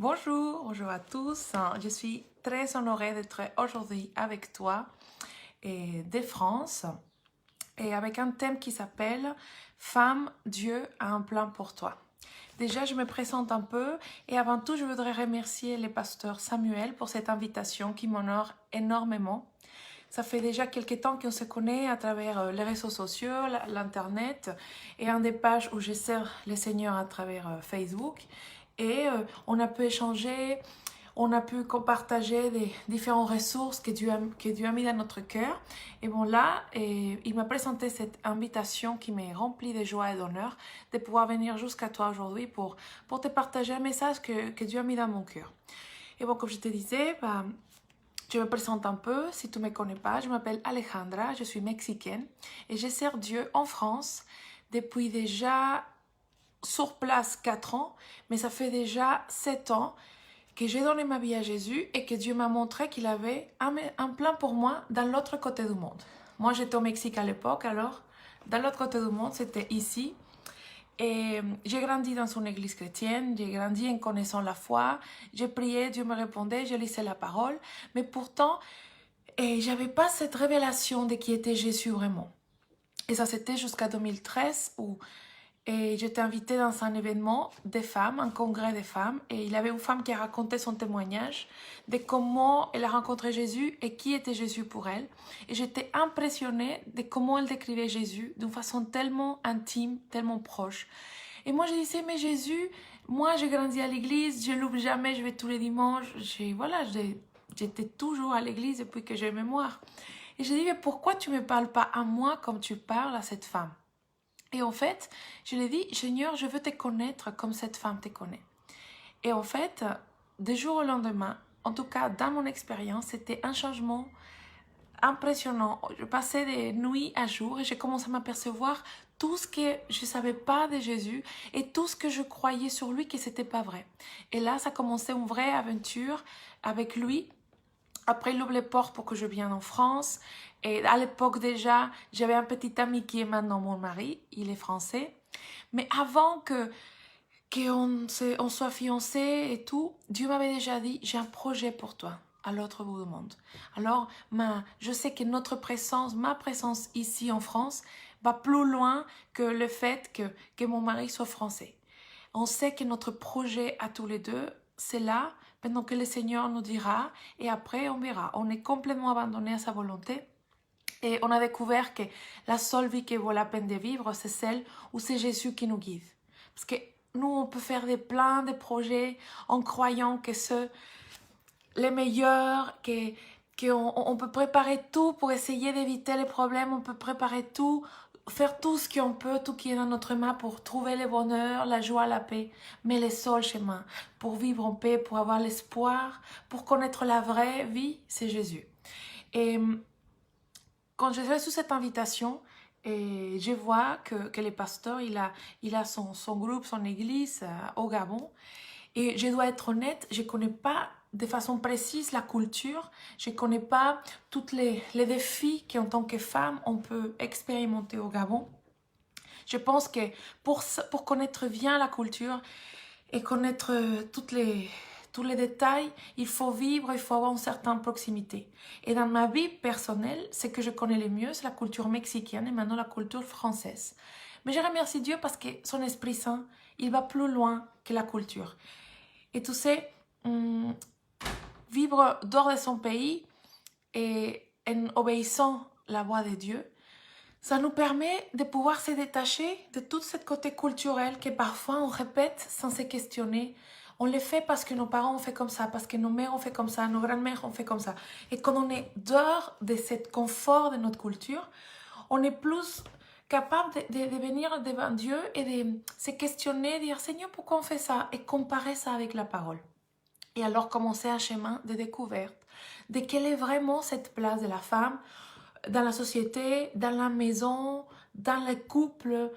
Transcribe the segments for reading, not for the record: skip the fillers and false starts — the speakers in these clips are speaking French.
Bonjour à tous. Je suis très honorée d'être aujourd'hui avec toi de France et avec un thème qui s'appelle Femme, Dieu a un plan pour toi. Déjà, je me présente un peu et avant tout, je voudrais remercier le pasteur Samuel pour cette invitation qui m'honore énormément. Ça fait déjà quelques temps qu'on se connaît à travers les réseaux sociaux, l'internet et un des pages où je sers les seigneurs à travers Facebook. Et on a pu échanger, on a pu partager des différentes ressources que Dieu a mis dans notre cœur. Et bon là, il m'a présenté cette invitation qui m'est remplie de joie et d'honneur de pouvoir venir jusqu'à toi aujourd'hui pour te partager un message que Dieu a mis dans mon cœur. Et bon, comme je te disais, je me présente un peu, si tu ne me connais pas, je m'appelle Alejandra, je suis mexicaine et je sers Dieu en France depuis déjà sur place 4 ans, mais ça fait déjà 7 ans que j'ai donné ma vie à Jésus et que Dieu m'a montré qu'il avait un plan pour moi dans l'autre côté du monde. Moi, j'étais au Mexique à l'époque, alors dans l'autre côté du monde, c'était ici. Et j'ai grandi dans une église chrétienne, j'ai grandi en connaissant la foi, j'ai prié, Dieu me répondait, je lisais la parole, mais pourtant, j'avais pas cette révélation de qui était Jésus vraiment. Et ça, c'était jusqu'à 2013 où j'étais invitée dans un événement des femmes, un congrès des femmes, et il y avait une femme qui a raconté son témoignage de comment elle a rencontré Jésus et qui était Jésus pour elle. Et j'étais impressionnée de comment elle décrivait Jésus d'une façon tellement intime, tellement proche. Et moi, je disais, mais Jésus, moi, j'ai grandi à l'église, je l'oublie jamais, je vais tous les dimanches. J'étais toujours à l'église depuis que j'ai mémoire. Et j'ai dit, mais pourquoi tu ne me parles pas à moi comme tu parles à cette femme? Et en fait, je lui ai dit, Seigneur, je veux te connaître comme cette femme te connaît. Et en fait, du jour au lendemain, en tout cas dans mon expérience, c'était un changement impressionnant. Je passais des nuits à jour et j'ai commencé à m'apercevoir tout ce que je ne savais pas de Jésus et tout ce que je croyais sur lui que ce n'était pas vrai. Et là, ça a commencé une vraie aventure avec lui. Après, il ouvre les portes pour que je vienne en France. Et à l'époque déjà, j'avais un petit ami qui est maintenant mon mari. Il est français. Mais avant qu'on soit fiancés et tout, Dieu m'avait déjà dit, j'ai un projet pour toi à l'autre bout du monde. Alors, je sais que notre présence, ma présence ici en France, va plus loin que le fait que mon mari soit français. On sait que notre projet à tous les deux, c'est là, pendant que le Seigneur nous dira, et après on verra. On est complètement abandonné à sa volonté. Et on a découvert que la seule vie qui vaut la peine de vivre, c'est celle où c'est Jésus qui nous guide. Parce que nous, on peut faire plein de projets en croyant que c'est les meilleurs, qu'on peut préparer tout pour essayer d'éviter les problèmes, on peut préparer tout, faire tout ce qu'on peut, tout qui est dans notre main pour trouver le bonheur, la joie, la paix. Mais le seul chemin pour vivre en paix, pour avoir l'espoir, pour connaître la vraie vie, c'est Jésus. Et quand j'ai reçu cette invitation, et je vois que le pasteur, il a son groupe, son église au Gabon. Et je dois être honnête, je ne connais pas de façon précise la culture, je ne connais pas tous les défis qu'en tant que femme, on peut expérimenter au Gabon. Je pense que pour connaître bien la culture et connaître tous les détails, il faut vivre, il faut avoir une certaine proximité. Et dans ma vie personnelle, ce que je connais le mieux, c'est la culture mexicaine et maintenant la culture française. Mais je remercie Dieu parce que son Esprit Saint, il va plus loin que la culture. Et tu sais, vivre dehors de son pays et en obéissant la voix de Dieu, ça nous permet de pouvoir se détacher de tout ce côté culturel que parfois on répète sans se questionner. On le fait parce que nos parents ont fait comme ça, parce que nos mères ont fait comme ça, nos grands-mères ont fait comme ça. Et quand on est dehors de ce confort de notre culture, on est plus capable de venir devant Dieu et de se questionner, de dire Seigneur, pourquoi on fait ça? Et comparer ça avec la parole. Et alors commencer un chemin de découverte de quelle est vraiment cette place de la femme dans la société, dans la maison, dans le couple,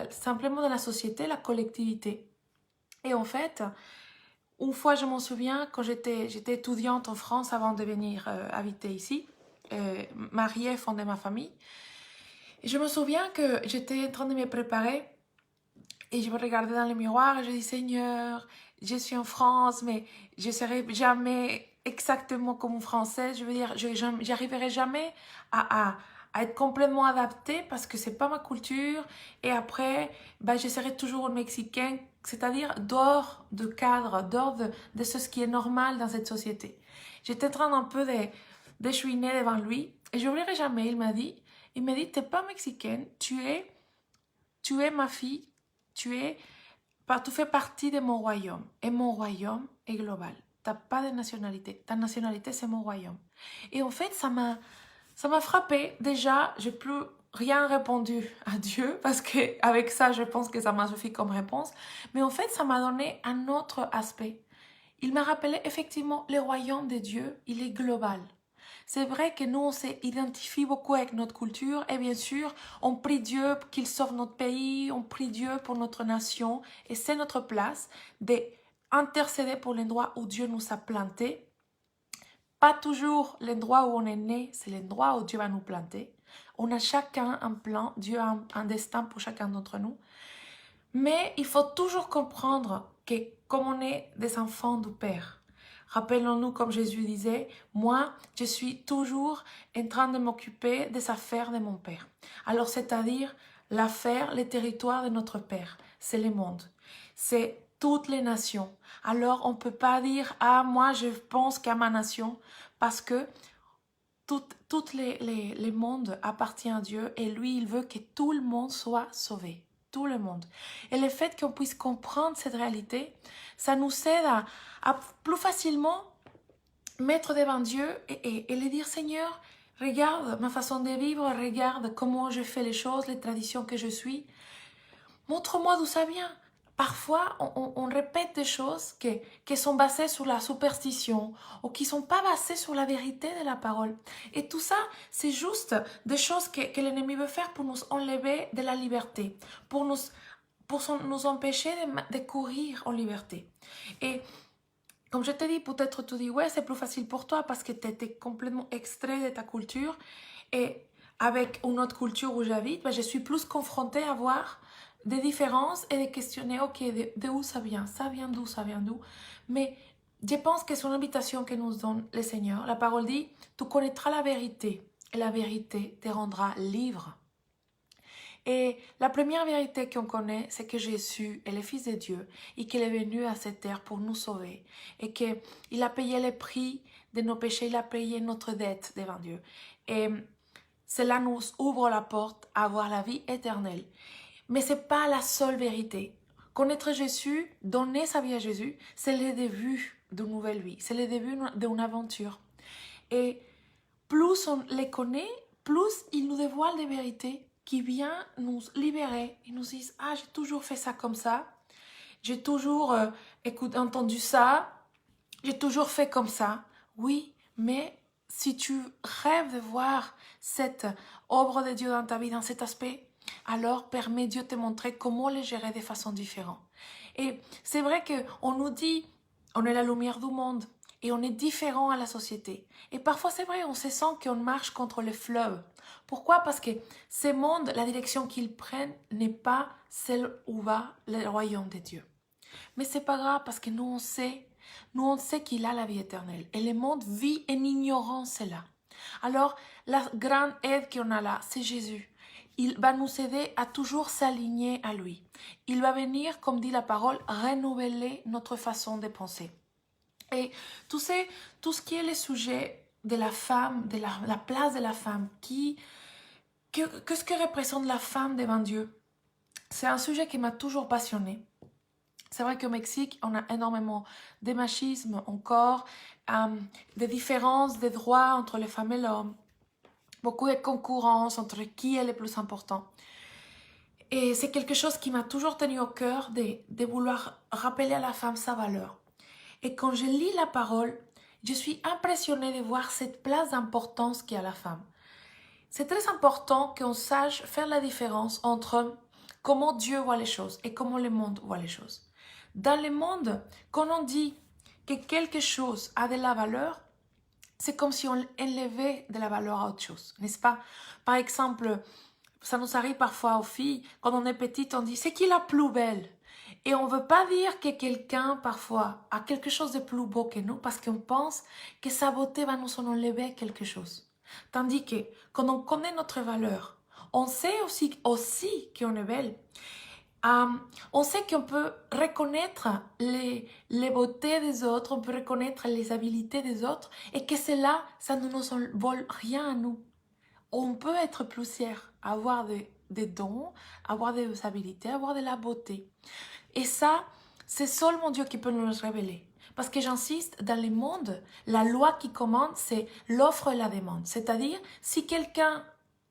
simplement dans la société, la collectivité. Et en fait, une fois je m'en souviens, quand j'étais étudiante en France avant de venir habiter ici, mariée, fonder ma famille, et je me souviens que j'étais en train de me préparer Et je me regardais dans le miroir et je dis, Seigneur, je suis en France, mais je ne serai jamais exactement comme une Française. Je veux dire, j'arriverai jamais à être complètement adaptée parce que c'est pas ma culture. Et après, ben, je serai toujours mexicain, c'est-à-dire dehors de cadre, dehors de ce qui est normal dans cette société. J'étais en train un peu de chouiner devant lui et je n'oublierai jamais, il m'a dit, t'es pas mexicaine, tu es ma fille, tu fais partie de mon royaume et mon royaume est global. Tu n'as pas de nationalité. Ta nationalité, c'est mon royaume. Et en fait, ça m'a frappé. Déjà, j'ai plus rien répondu à Dieu parce qu'avec ça, je pense que ça m'a suffi comme réponse. Mais en fait, ça m'a donné un autre aspect. Il m'a rappelé effectivement le royaume de Dieu, il est global. C'est vrai que nous, on s'identifie beaucoup avec notre culture et bien sûr, on prie Dieu qu'il sauve notre pays, on prie Dieu pour notre nation et c'est notre place d'intercéder pour l'endroit où Dieu nous a plantés. Pas toujours l'endroit où on est né, c'est l'endroit où Dieu va nous planter. On a chacun un plan, Dieu a un destin pour chacun d'entre nous. Mais il faut toujours comprendre que comme on est des enfants du Père, rappelons-nous comme Jésus disait, moi je suis toujours en train de m'occuper des affaires de mon Père. Alors c'est-à-dire l'affaire, les territoires de notre Père, c'est le monde, c'est toutes les nations. Alors on ne peut pas dire, ah moi je pense qu'à ma nation, parce que tout les mondes appartient à Dieu et lui il veut que tout le monde soit sauvé. Tout le monde. Et le fait qu'on puisse comprendre cette réalité, ça nous aide à plus facilement mettre devant Dieu et lui dire Seigneur, regarde ma façon de vivre, regarde comment je fais les choses, les traditions que je suis. Montre-moi d'où ça vient. Parfois, on répète des choses qui sont basées sur la superstition ou qui ne sont pas basées sur la vérité de la parole. Et tout ça, c'est juste des choses que l'ennemi veut faire pour nous enlever de la liberté, pour nous empêcher de courir en liberté. Et comme je te dis, peut-être tu dis, ouais, c'est plus facile pour toi parce que tu étais complètement extrait de ta culture. Et avec une autre culture où j'habite, ben, je suis plus confrontée à voir des différences et de questionner, ok, de où ça vient d'où, ça vient d'où. Mais je pense que c'est une invitation que nous donne le Seigneur. La parole dit, tu connaîtras la vérité et la vérité te rendra libre. Et la première vérité qu'on connaît, c'est que Jésus est le Fils de Dieu et qu'il est venu à cette terre pour nous sauver et qu'il a payé le prix de nos péchés, il a payé notre dette devant Dieu. Et cela nous ouvre la porte à avoir la vie éternelle. Mais ce n'est pas la seule vérité. Connaître Jésus, donner sa vie à Jésus, c'est le début d'une nouvelle vie, c'est le début d'une aventure. Et plus on les connaît, plus il nous dévoile des vérités qui viennent nous libérer. Ils nous disent, ah, j'ai toujours fait ça comme ça, j'ai toujours entendu ça, j'ai toujours fait comme ça. Oui, mais si tu rêves de voir cette œuvre de Dieu dans ta vie, dans cet aspect, alors permets Dieu de te montrer comment les gérer de façon différente. Et c'est vrai qu'on nous dit, on est la lumière du monde et on est différent à la société. Et parfois c'est vrai, on se sent qu'on marche contre le fleuve. Pourquoi? Parce que ces mondes, la direction qu'ils prennent n'est pas celle où va le royaume de Dieu. Mais c'est pas grave parce que nous on sait qu'il a la vie éternelle. Et le monde vit en ignorant cela. Alors, la grande aide qu'on a là, c'est Jésus. Il va nous aider à toujours s'aligner à lui. Il va venir, comme dit la parole, renouveler notre façon de penser. Et tu sais, tout ce qui est le sujet de la femme, de la place de la femme, qu'est-ce que représente la femme devant Dieu? C'est un sujet qui m'a toujours passionnée. C'est vrai qu'au Mexique, on a énormément de machisme encore, des différences de droits entre les femmes et l'homme, beaucoup de concurrence entre qui est le plus important. Et c'est quelque chose qui m'a toujours tenu au cœur de vouloir rappeler à la femme sa valeur. Et quand je lis la parole, je suis impressionnée de voir cette place d'importance qu'a la femme. C'est très important qu'on sache faire la différence entre comment Dieu voit les choses et comment le monde voit les choses. Dans le monde, quand on dit que quelque chose a de la valeur, c'est comme si on élevait de la valeur à autre chose, n'est-ce pas? Par exemple, Ça nous arrive parfois aux filles, quand on est petite, on dit c'est qui la plus belle? Et on ne veut pas dire que quelqu'un, parfois, a quelque chose de plus beau que nous parce qu'on pense que sa beauté va nous enlever quelque chose. Tandis que quand on connaît notre valeur, on sait aussi qu'on est belle. On sait qu'on peut reconnaître les beautés des autres, on peut reconnaître les habiletés des autres et que cela, ça ne nous envole rien à nous. On peut être plus fier, avoir des dons, avoir des habilités, avoir de la beauté. Et ça, c'est seulement Dieu qui peut nous le révéler. Parce que j'insiste, dans le monde, la loi qui commande, c'est l'offre et la demande. C'est-à-dire, si quelqu'un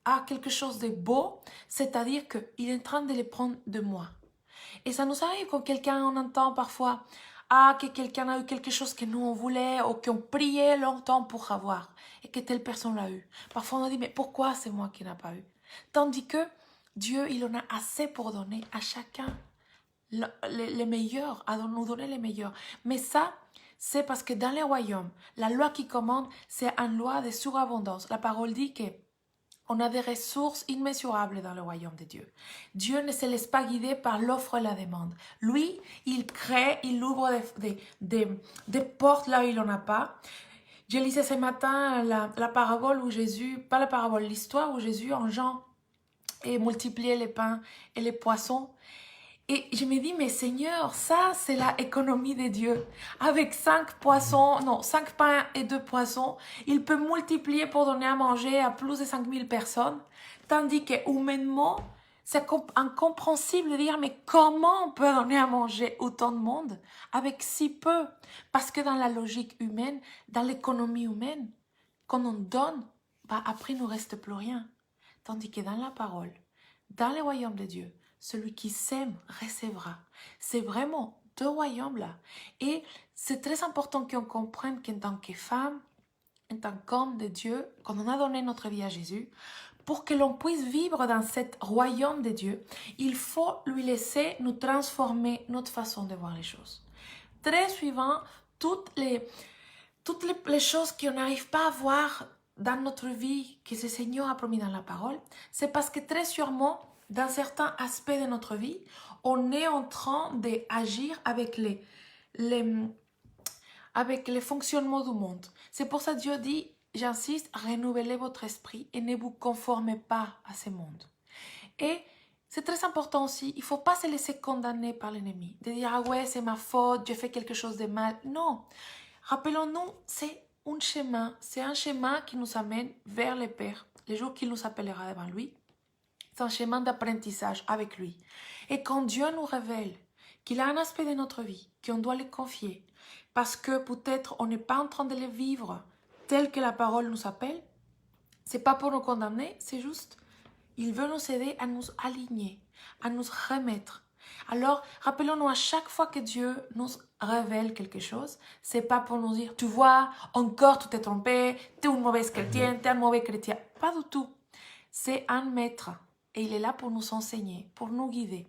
a quelque chose de beau, c'est-à-dire qu'il est en train de le prendre de moi. Et ça nous arrive quand quelqu'un, on entend parfois, que quelqu'un a eu quelque chose que nous on voulait ou qu'on priait longtemps pour avoir et que telle personne l'a eu. Parfois on dit, mais pourquoi c'est moi qui n'ai pas eu? Tandis que Dieu, il en a assez pour donner à chacun les meilleurs, à nous donner les meilleurs. Mais ça, c'est parce que dans les royaumes, la loi qui commande, c'est une loi de surabondance. La parole dit que on a des ressources immesurables dans le royaume de Dieu. Dieu ne se laisse pas guider par l'offre et la demande. Lui, il crée, il ouvre des portes là où il n'en a pas. Je lisais ce matin la parabole où Jésus, pas la parabole, l'histoire où Jésus en Jean et multipliait les pains et les poissons. Et je me dis, mais Seigneur, ça c'est la économie de Dieu. Avec 5 pains et 2 poissons, il peut multiplier pour donner à manger à plus de 5000 personnes. Tandis que humainement, c'est incompréhensible de dire, mais comment on peut donner à manger autant de monde avec si peu? Parce que dans la logique humaine, dans l'économie humaine, quand on donne, après il ne nous reste plus rien. Tandis que dans la parole, dans le royaume de Dieu, celui qui sème recevra. C'est vraiment deux royaumes là. Et c'est très important qu'on comprenne qu'en tant que femme, en tant qu'homme de Dieu, quand on a donné notre vie à Jésus, pour que l'on puisse vivre dans ce royaume de Dieu, il faut lui laisser nous transformer notre façon de voir les choses. Très suivant, toutes les choses qu'on n'arrive pas à voir dans notre vie, que ce Seigneur a promis dans la parole, c'est parce que très sûrement, dans certains aspects de notre vie, on est en train d'agir avec les fonctionnements du monde. C'est pour ça que Dieu dit, j'insiste, renouvelez votre esprit et ne vous conformez pas à ce monde. Et c'est très important aussi, il ne faut pas se laisser condamner par l'ennemi, de dire, ah ouais, c'est ma faute, j'ai fait quelque chose de mal. Non, rappelons-nous, c'est un chemin qui nous amène vers le Père, le jour qu'il nous appellera devant lui. C'est un chemin d'apprentissage avec lui. Et quand Dieu nous révèle qu'il a un aspect de notre vie, qu'on doit le confier, parce que peut-être on n'est pas en train de le vivre tel que la parole nous appelle, c'est pas pour nous condamner, c'est juste, il veut nous aider à nous aligner, à nous remettre. Alors, rappelons-nous à chaque fois que Dieu nous révèle quelque chose, c'est pas pour nous dire, tu vois, encore tu t'es trompé, tu es une mauvaise chrétienne, tu es un mauvais chrétien. Pas du tout. C'est un maître. Et il est là pour nous enseigner, pour nous guider.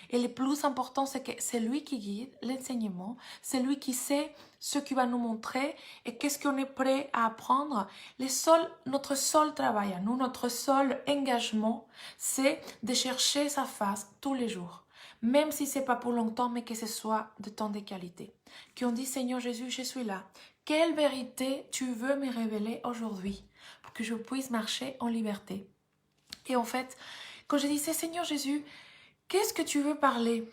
Et le plus important, c'est que c'est lui qui guide l'enseignement, c'est lui qui sait ce qu'il va nous montrer et qu'est-ce qu'on est prêt à apprendre. Notre seul travail à nous, notre seul engagement, c'est de chercher sa face tous les jours. Même si ce n'est pas pour longtemps, mais que ce soit de temps de qualité. Qu'on dit, Seigneur Jésus, je suis là. Quelle vérité tu veux me révéler aujourd'hui pour que je puisse marcher en liberté? Et en fait, quand je disais, Seigneur Jésus, qu'est-ce que tu veux parler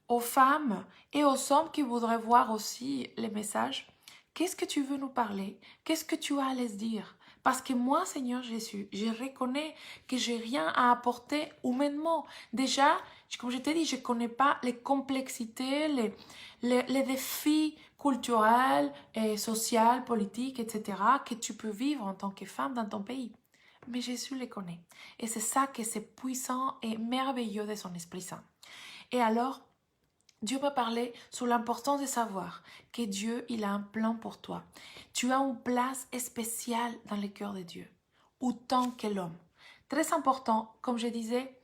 aux femmes et aux hommes qui voudraient voir aussi les messages? Qu'est-ce que tu veux nous parler? Qu'est-ce que tu as à les dire? Parce que moi, Seigneur Jésus, je reconnais que j'ai rien à apporter humainement. Déjà, comme je t'ai dit, je ne connais pas les complexités, les défis culturels, et sociaux, politiques, etc. que tu peux vivre en tant que femme dans ton pays. Mais Jésus les connaît. Et c'est ça que c'est puissant et merveilleux de son Esprit Saint. Et alors, Dieu m'a parlé sur l'importance de savoir que Dieu, il a un plan pour toi. Tu as une place spéciale dans le cœur de Dieu, autant que l'homme. Très important, comme je disais,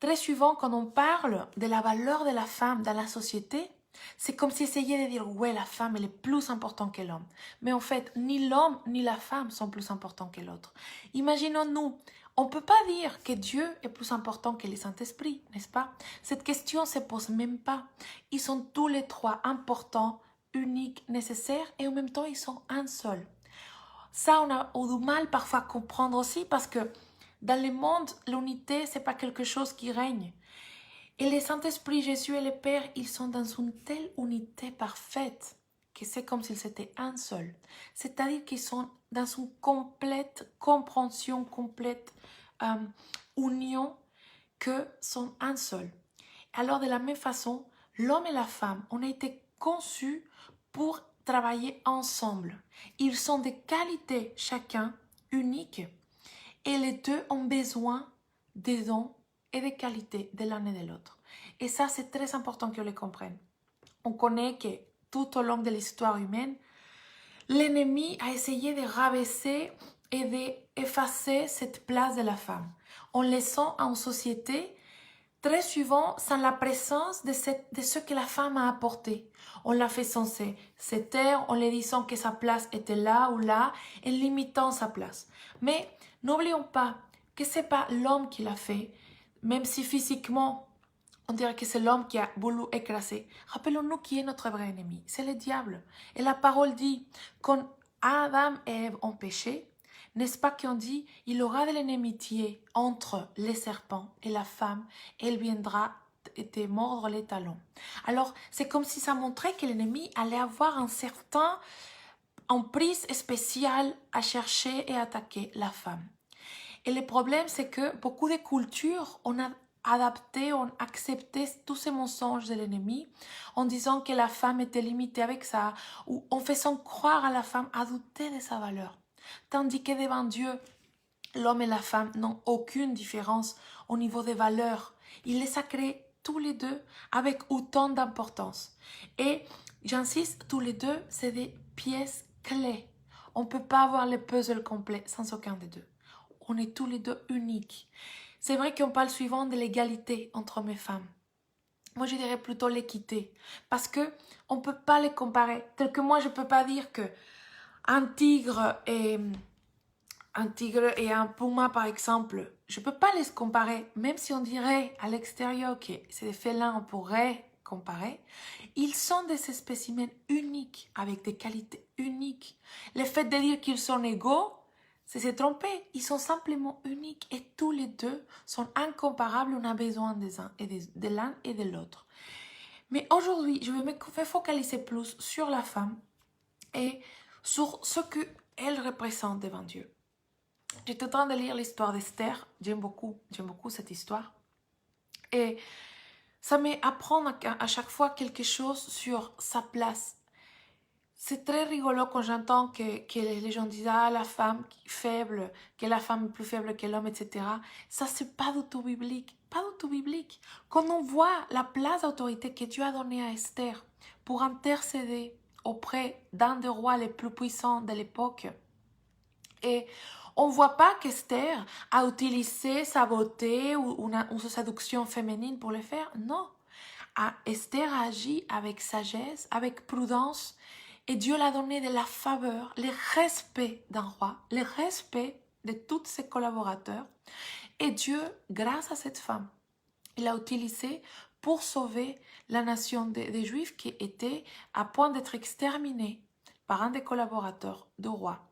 très souvent quand on parle de la valeur de la femme dans la société, c'est comme si essayait de dire, ouais, la femme, elle est plus importante que l'homme. Mais en fait, ni l'homme ni la femme sont plus importants que l'autre. Imaginons-nous, on ne peut pas dire que Dieu est plus important que le Saint-Esprit, n'est-ce pas? Cette question ne se pose même pas. Ils sont tous les trois importants, uniques, nécessaires et en même temps ils sont un seul. Ça, on a du mal parfois à comprendre aussi parce que dans le monde, l'unité, ce n'est pas quelque chose qui règne. Et le Saint-Esprit, Jésus et le Père, ils sont dans une telle unité parfaite que c'est comme s'ils étaient un seul. C'est-à-dire qu'ils sont dans une complète compréhension, complète union, que sont un seul. Alors de la même façon, l'homme et la femme, on a été conçus pour travailler ensemble. Ils sont des qualités chacun uniques et les deux ont besoin des dons et des qualités de l'un et de l'autre. Et ça, c'est très important que les comprenne. On connaît que tout au long de l'histoire humaine, l'ennemi a essayé de rabaisser et d'effacer cette place de la femme, en laissant en société très souvent sans la présence de ce que la femme a apporté. On l'a fait sans se taire, en lui disant que sa place était là ou là, en limitant sa place. Mais n'oublions pas que ce n'est pas l'homme qui l'a fait, même si physiquement, on dirait que c'est l'homme qui a voulu écraser. Rappelons-nous qui est notre vrai ennemi, c'est le diable. Et la parole dit, quand Adam et Ève ont péché, n'est-ce pas qu'on dit, il aura de l'inimitié entre les serpents et la femme, et elle viendra te mordre les talons. Alors, c'est comme si ça montrait que l'ennemi allait avoir un certain emprise spéciale à chercher et attaquer la femme. Et le problème, c'est que beaucoup de cultures, on a adapté, on accepté tous ces mensonges de l'ennemi en disant que la femme était limitée avec ça, ou en faisant croire à la femme à douter de sa valeur. Tandis que devant Dieu, l'homme et la femme n'ont aucune différence au niveau des valeurs. Il les a créés tous les deux avec autant d'importance. Et j'insiste, tous les deux, c'est des pièces clés. On ne peut pas avoir le puzzle complet sans aucun des deux. On est tous les deux uniques. C'est vrai qu'on parle souvent de l'égalité entre hommes et femmes. Moi, je dirais plutôt l'équité. Parce qu'on ne peut pas les comparer. Tel que moi, je ne peux pas dire que un tigre et un puma, par exemple, je ne peux pas les comparer. Même si on dirait à l'extérieur que c'est des félins, on pourrait comparer. Ils sont des spécimens uniques, avec des qualités uniques. Le fait de dire qu'ils sont égaux, c'est se tromper. Ils sont simplement uniques et tous les deux sont incomparables. On a besoin des uns et de l'un et de l'autre. Mais aujourd'hui, je vais me focaliser plus sur la femme et sur ce qu'elle représente devant Dieu. J'étais en train de lire l'histoire d'Esther. J'aime beaucoup cette histoire. Et ça m'apprend à chaque fois quelque chose sur sa place. C'est très rigolo quand j'entends que les gens disent « Ah, la femme faible, que la femme est plus faible que l'homme, etc. » Ça, c'est pas du tout biblique. Pas du tout biblique. Quand on voit la place d'autorité que Dieu a donnée à Esther pour intercéder auprès d'un des rois les plus puissants de l'époque, et on ne voit pas qu'Esther a utilisé sa beauté ou sa séduction féminine pour le faire. Non. Esther a agi avec sagesse, avec prudence. Et Dieu l'a donné de la faveur, le respect d'un roi, le respect de tous ses collaborateurs. Et Dieu, grâce à cette femme, il l'a utilisée pour sauver la nation des Juifs qui était à point d'être exterminée par un des collaborateurs du roi.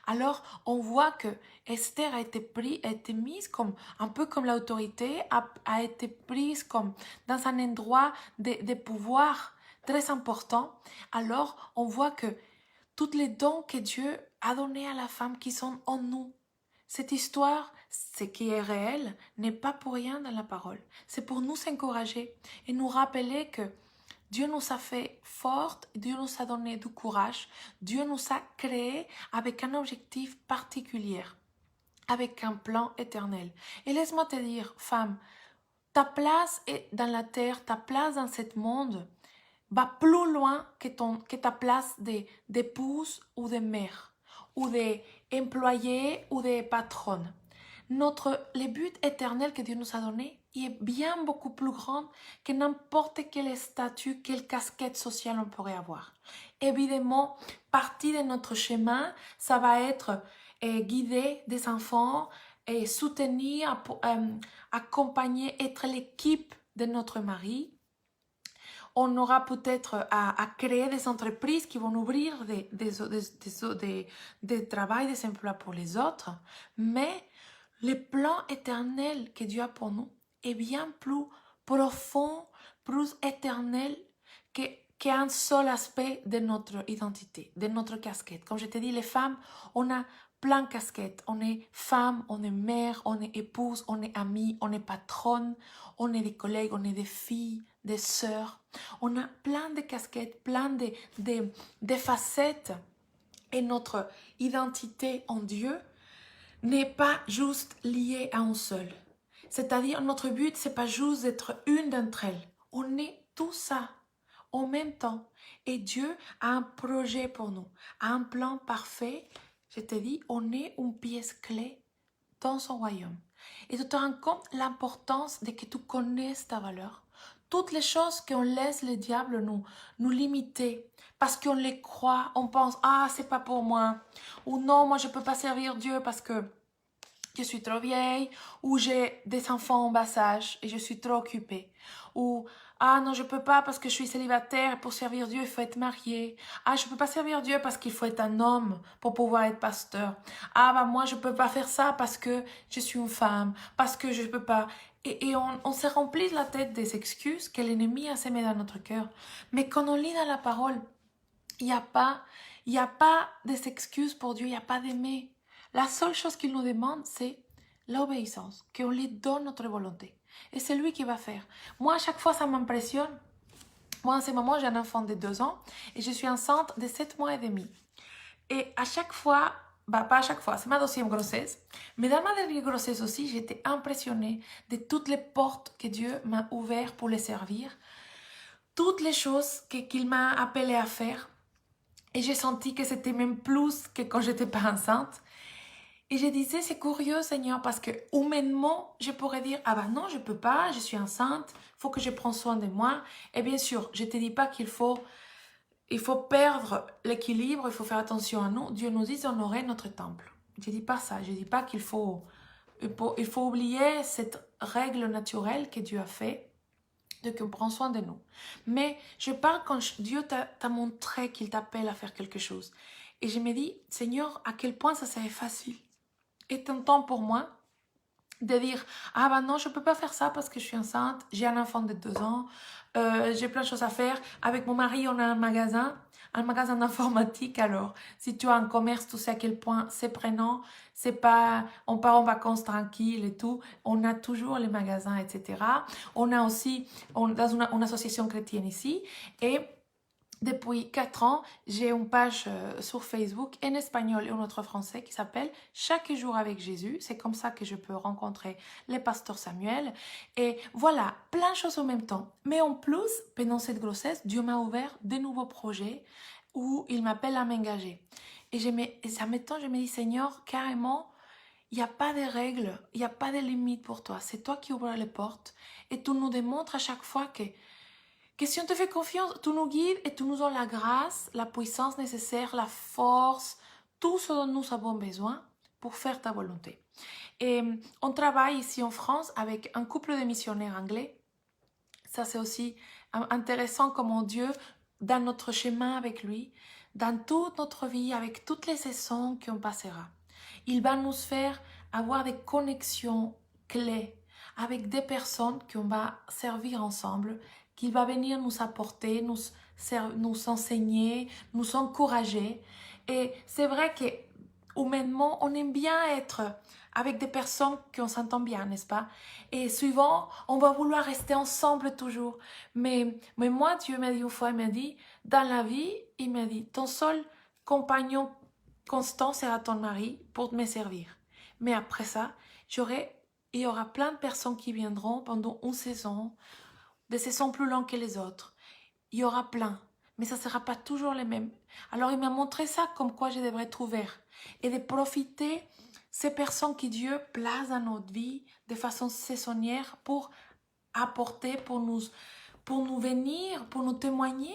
Alors, on voit que Esther a été mise comme, un peu comme l'autorité, a été prise comme dans un endroit de pouvoir très important. Alors, on voit que tous les dons que Dieu a donnés à la femme qui sont en nous, cette histoire, ce qui est réel, n'est pas pour rien dans la parole. C'est pour nous encourager et nous rappeler que Dieu nous a fait fortes, Dieu nous a donné du courage, Dieu nous a créés avec un objectif particulier, avec un plan éternel. Et laisse-moi te dire, femme, ta place est dans la terre, ta place dans ce monde va plus loin que ta place d'épouse ou de mère, ou d'employée ou de patronne. Le but éternel que Dieu nous a donné est bien beaucoup plus grand que n'importe quel statut, quelle casquette sociale on pourrait avoir. Évidemment, partie de notre chemin, ça va être guider des enfants, et soutenir, accompagner, être l'équipe de notre mari. On aura peut-être à créer des entreprises qui vont ouvrir des travails, des emplois pour les autres. Mais le plan éternel que Dieu a pour nous est bien plus profond, plus éternel qu'un seul aspect de notre identité, de notre casquette. Comme je t'ai dit, les femmes, on a plein de casquettes. On est femme, on est mère, on est épouse, on est amie, on est patronne, on est des collègues, on est des filles, des sœurs. On a plein de casquettes, plein de facettes. Et notre identité en Dieu n'est pas juste liée à un seul. C'est-à-dire, notre but, c'est pas juste d'être une d'entre elles. On est tout ça en même temps. Et Dieu a un projet pour nous, a un plan parfait. Je te dis, on est une pièce clé dans son royaume. Et tu te rends compte l'importance de que tu connaisses ta valeur. Toutes les choses qu'on laisse le diable nous limiter parce qu'on les croit, on pense « Ah, c'est pas pour moi » ou « Non, moi je peux pas servir Dieu parce que je suis trop vieille » ou « J'ai des enfants en bas âge et je suis trop occupée » ou « Ah non, je peux pas parce que je suis célibataire et pour servir Dieu, il faut être marié. Ah, je peux pas servir Dieu parce qu'il faut être un homme pour pouvoir être pasteur. Ah, bah moi, je peux pas faire ça parce que je suis une femme, parce que je peux pas. » Et on se remplit la tête des excuses que l'ennemi a semées dans notre cœur. Mais quand on lit dans la parole, il n'y a pas des excuses pour Dieu, il n'y a pas d'aimer. La seule chose qu'il nous demande, c'est l'obéissance, qu'on lui donne notre volonté. Et c'est lui qui va faire. Moi, à chaque fois, ça m'impressionne. Moi, en ce moment, j'ai un enfant de 2 ans et je suis enceinte de 7 mois et demi. Et à chaque fois, bah pas à chaque fois, c'est ma 2e grossesse, mais dans ma dernière grossesse aussi, j'étais impressionnée de toutes les portes que Dieu m'a ouvertes pour les servir, toutes les choses qu'il m'a appelé à faire. Et j'ai senti que c'était même plus que quand j'étais pas enceinte. Et je disais, c'est curieux Seigneur, parce que humainement, je pourrais dire, ah bah non, je peux pas, je suis enceinte, il faut que je prenne soin de moi. Et bien sûr, je te dis pas qu'il faut perdre l'équilibre, il faut faire attention à nous. Dieu nous dit d'honorer notre temple. Je dis pas ça, je dis pas qu'il faut oublier cette règle naturelle que Dieu a fait, de qu'on prend soin de nous. Mais je parle quand Dieu t'a montré qu'il t'appelle à faire quelque chose. Et je me dis, Seigneur, à quel point ça serait facile et tentant pour moi de dire, ah bah non, je peux pas faire ça parce que je suis enceinte, j'ai un enfant de 2 ans, j'ai plein de choses à faire. Avec mon mari, on a un magasin d'informatique. Alors, si tu as un commerce, tu sais à quel point c'est prenant, c'est pas, on part en vacances tranquille et tout, on a toujours les magasins, etc. On a aussi, dans une association chrétienne ici, et depuis 4 ans, j'ai une page sur Facebook en espagnol et en autre français qui s'appelle Chaque jour avec Jésus. C'est comme ça que je peux rencontrer les pasteurs Samuel. Et voilà, plein de choses en même temps. Mais en plus, pendant cette grossesse, Dieu m'a ouvert de nouveaux projets où il m'appelle à m'engager. Et ça m'étonne, je me dis, Seigneur, carrément, il n'y a pas de règles, il n'y a pas de limites pour toi. C'est toi qui ouvres les portes. Et tu nous démontres à chaque fois que si on te fait confiance, tu nous guides et tu nous donnes la grâce, la puissance nécessaire, la force, tout ce dont nous avons besoin pour faire ta volonté. Et on travaille ici en France avec un couple de missionnaires anglais. Ça, c'est aussi intéressant comment Dieu, dans notre chemin avec lui, dans toute notre vie, avec toutes les saisons qu'on passera, il va nous faire avoir des connexions clés avec des personnes qu'on va servir ensemble, qu'il va venir nous apporter, nous enseigner, nous encourager. Et c'est vrai que humainement, on aime bien être avec des personnes qu'on s'entend bien, n'est-ce pas? Et souvent, on va vouloir rester ensemble toujours. Mais moi, Dieu m'a dit une fois, il m'a dit, dans la vie, il m'a dit, ton seul compagnon constant sera ton mari pour me servir. Mais après ça, il y aura plein de personnes qui viendront pendant une saison, des saisons plus longues que les autres. Il y aura plein, mais ça ne sera pas toujours les mêmes. Alors il m'a montré ça, comme quoi je devrais être ouvert et de profiter ces personnes que Dieu place dans notre vie de façon saisonnière pour apporter, pour nous venir, pour nous témoigner,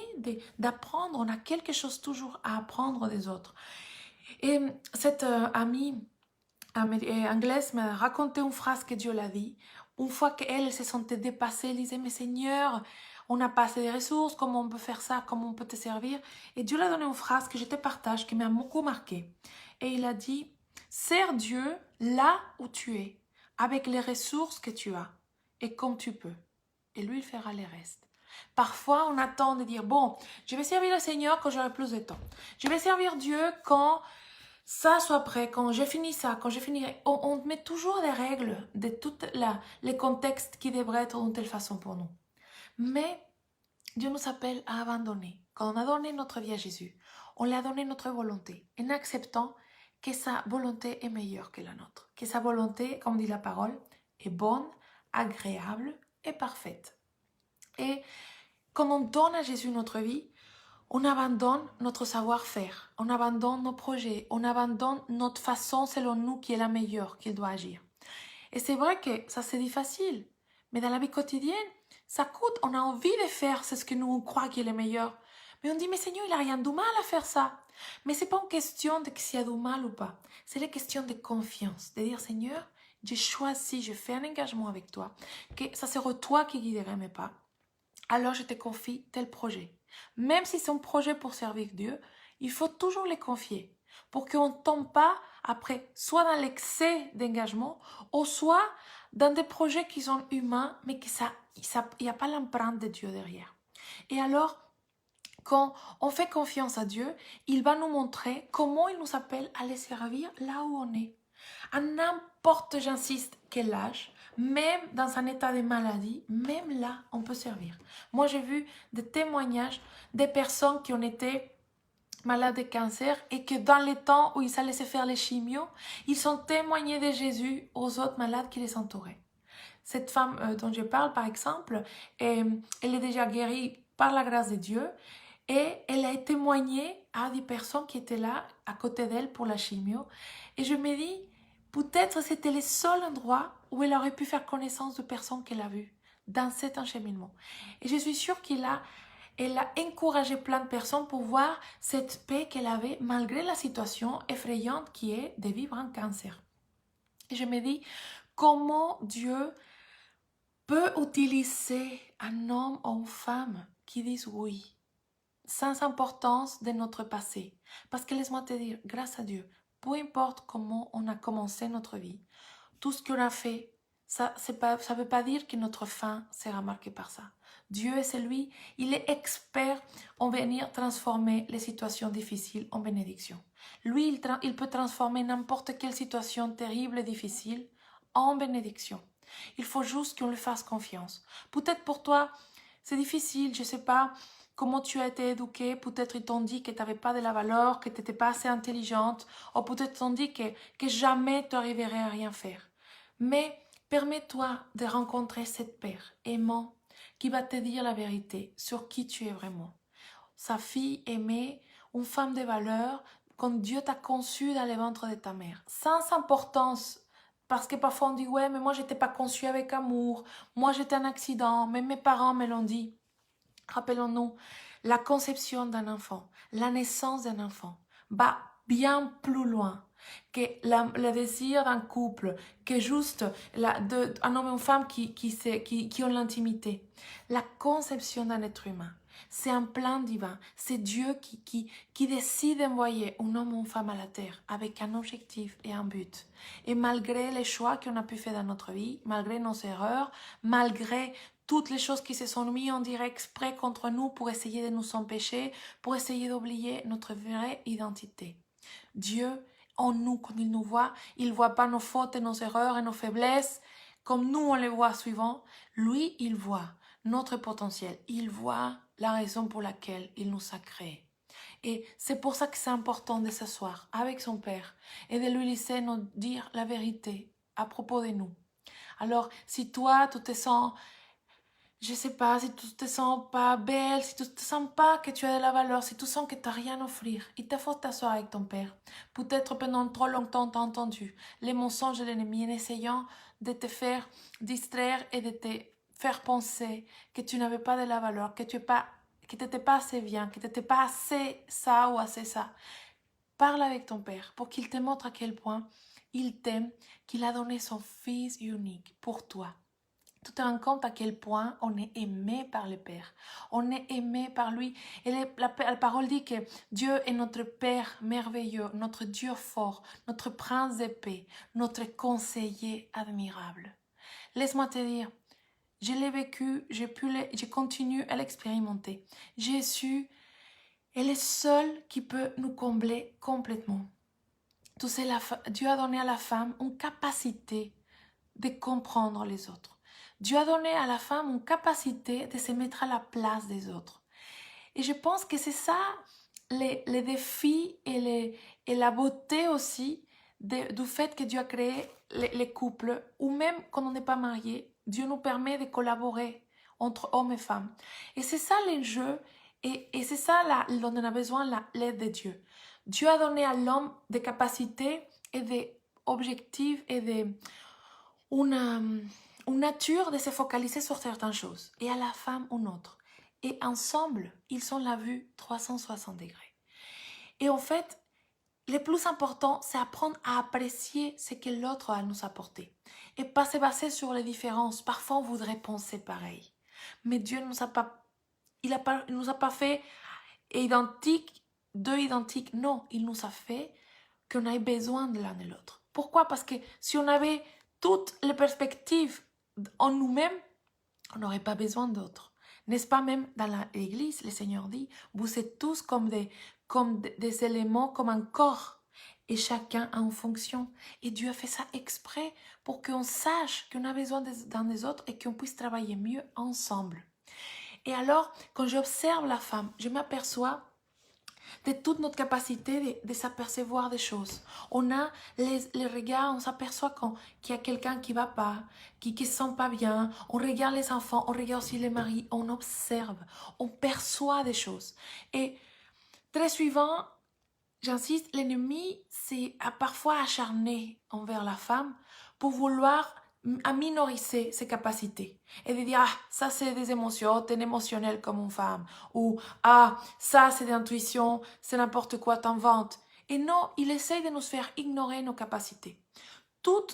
d'apprendre. On a quelque chose toujours à apprendre des autres. Et cette amie anglaise m'a raconté une phrase que Dieu l'a dit. Une fois qu'elle se sentait dépassée, elle disait, mais Seigneur, on n'a pas assez de ressources, comment on peut faire ça, comment on peut te servir? Et Dieu l'a donné une phrase que je te partage, qui m'a beaucoup marqué. Et il a dit, sers Dieu là où tu es, avec les ressources que tu as, et comme tu peux. Et lui, il fera le reste. Parfois, on attend de dire, bon, je vais servir le Seigneur quand j'aurai plus de temps. Je vais servir Dieu quand ça soit prêt, quand j'ai fini ça, quand j'ai fini... On met toujours des règles de tous les contextes qui devraient être d'une telle façon pour nous. Mais Dieu nous appelle à abandonner. Quand on a donné notre vie à Jésus, on lui a donné notre volonté, en acceptant que sa volonté est meilleure que la nôtre, que sa volonté, comme dit la parole, est bonne, agréable et parfaite. Et quand on donne à Jésus notre vie, on abandonne notre savoir-faire, on abandonne nos projets, on abandonne notre façon selon nous qui est la meilleure, qu'il doit agir. Et c'est vrai que ça c'est difficile, mais dans la vie quotidienne, ça coûte, on a envie de faire ce que nous on croit qui est le meilleur. Mais on dit, mais Seigneur, il n'a rien de mal à faire ça. Mais ce n'est pas une question de s'il y a du mal ou pas. C'est la question de confiance, de dire, Seigneur, j'ai choisi, je fais un engagement avec toi, que ça sera toi qui guiderai mes pas. Alors je te confie tel projet. Même si c'est un projet pour servir Dieu, il faut toujours les confier pour qu'on ne tombe pas après soit dans l'excès d'engagement ou soit dans des projets qui sont humains mais qu'il n'y a pas l'empreinte de Dieu derrière. Et alors, quand on fait confiance à Dieu, il va nous montrer comment il nous appelle à les servir là où on est. À n'importe, j'insiste, quel âge, même dans un état de maladie, même là, on peut servir. Moi, j'ai vu des témoignages des personnes qui ont été malades de cancer et que dans les temps où ils allaient se faire les chimios, ils ont témoigné de Jésus aux autres malades qui les entouraient. Cette femme dont je parle, par exemple, elle est déjà guérie par la grâce de Dieu et elle a témoigné à des personnes qui étaient là à côté d'elle pour la chimio. Et je me dis, peut-être c'était le seul endroit où elle aurait pu faire connaissance de personnes qu'elle a vues dans cet encheminement. Et je suis sûre elle a encouragé plein de personnes pour voir cette paix qu'elle avait malgré la situation effrayante qui est de vivre un cancer. Et je me dis, comment Dieu peut utiliser un homme ou une femme qui disent oui, sans importance de notre passé. Parce que laisse-moi te dire, grâce à Dieu, peu importe comment on a commencé notre vie, tout ce qu'on a fait, ça ne veut pas dire que notre fin sera marquée par ça. Dieu est celui, il est expert en venir transformer les situations difficiles en bénédiction. Lui, il peut transformer n'importe quelle situation terrible et difficile en bénédiction. Il faut juste qu'on lui fasse confiance. Peut-être pour toi, c'est difficile, je ne sais pas comment tu as été éduquée. Peut-être ils t'ont dit que tu n'avais pas de la valeur, que tu n'étais pas assez intelligente, ou peut-être ils t'ont dit que jamais tu arriverais à rien faire. Mais permets-toi de rencontrer cette Père aimant qui va te dire la vérité sur qui tu es vraiment. Sa fille aimée, une femme de valeur, comme Dieu t'a conçue dans le ventre de ta mère, sans importance. Parce que parfois on dit, ouais, mais moi j'étais pas conçue avec amour, moi j'étais un accident, mais mes parents me l'ont dit. Rappelons-nous, la conception d'un enfant, la naissance d'un enfant va bien plus loin que le désir d'un couple, que juste un homme et une femme qui ont l'intimité. La conception d'un être humain, c'est un plan divin. C'est Dieu qui décide d'envoyer un homme ou une femme à la terre avec un objectif et un but. Et malgré les choix qu'on a pu faire dans notre vie, malgré nos erreurs, malgré toutes les choses qui se sont mises en direct exprès contre nous pour essayer de nous empêcher, pour essayer d'oublier notre vraie identité. Dieu, en nous, quand il nous voit, il ne voit pas nos fautes et nos erreurs et nos faiblesses comme nous on les voit suivant. Lui, il voit notre potentiel. Il voit la raison pour laquelle il nous a créés. Et c'est pour ça que c'est important de s'asseoir avec son Père et de lui laisser nous dire la vérité à propos de nous. Alors, si toi, tu te sens, je sais pas, si tu te sens pas belle, si tu te sens pas que tu as de la valeur, si tu sens que tu n'as rien à offrir, il te faut t'asseoir avec ton Père. Peut-être pendant trop longtemps tu as entendu les mensonges de l'ennemi en essayant de te faire distraire et de te faire penser que tu n'avais pas de la valeur, que tu n'étais pas assez bien, que tu n'étais pas assez ça ou assez ça. Parle avec ton Père pour qu'il te montre à quel point il t'aime, qu'il a donné son Fils unique pour toi. Tu te rends compte à quel point on est aimé par le Père. On est aimé par lui. Et la parole dit que Dieu est notre Père merveilleux, notre Dieu fort, notre prince de paix, notre conseiller admirable. Laisse-moi te dire, je l'ai vécu, je continue à l'expérimenter. Jésus est le seul qui peut nous combler complètement. Tu sais, Dieu a donné à la femme une capacité de comprendre les autres. Dieu a donné à la femme une capacité de se mettre à la place des autres. Et je pense que c'est ça les défis et la beauté aussi du fait que Dieu a créé les couples, ou même quand on n'est pas marié, Dieu nous permet de collaborer entre hommes et femmes. Et c'est ça l'enjeu, et c'est ça dont on a besoin, l'aide de Dieu. Dieu a donné à l'homme des capacités et des objectifs et une nature de se focaliser sur certaines choses, et à la femme une autre. Et ensemble, ils ont la vue 360 degrés. Et en fait, le plus important, c'est apprendre à apprécier ce que l'autre a à nous apporter. Et pas se baser sur les différences. Parfois, on voudrait penser pareil. Mais Dieu ne nous a pas, il nous a pas fait deux identiques. Non, il nous a fait qu'on ait besoin de l'un de l'autre. Pourquoi? Parce que si on avait toutes les perspectives en nous-mêmes, on n'aurait pas besoin d'autres. N'est-ce pas, même dans l'Église, le Seigneur dit, vous êtes tous comme des éléments, comme un corps, et chacun a une fonction. Et Dieu a fait ça exprès pour qu'on sache qu'on a besoin d'un des autres et qu'on puisse travailler mieux ensemble. Et alors, quand j'observe la femme, je m'aperçois de toute notre capacité de s'apercevoir des choses. On a les regards, on s'aperçoit qu'il y a quelqu'un qui ne va pas, qui ne se sent pas bien. On regarde les enfants, on regarde aussi les maris, on observe, on perçoit des choses. Et très suivant, j'insiste, l'ennemi s'est parfois acharné envers la femme pour vouloir minoriser ses capacités et de dire ah ça c'est des émotions, t'es émotionnel comme une femme, ou ah ça c'est d'intuition, c'est n'importe quoi, t'inventes. Et non, il essaye de nous faire ignorer nos capacités. Tout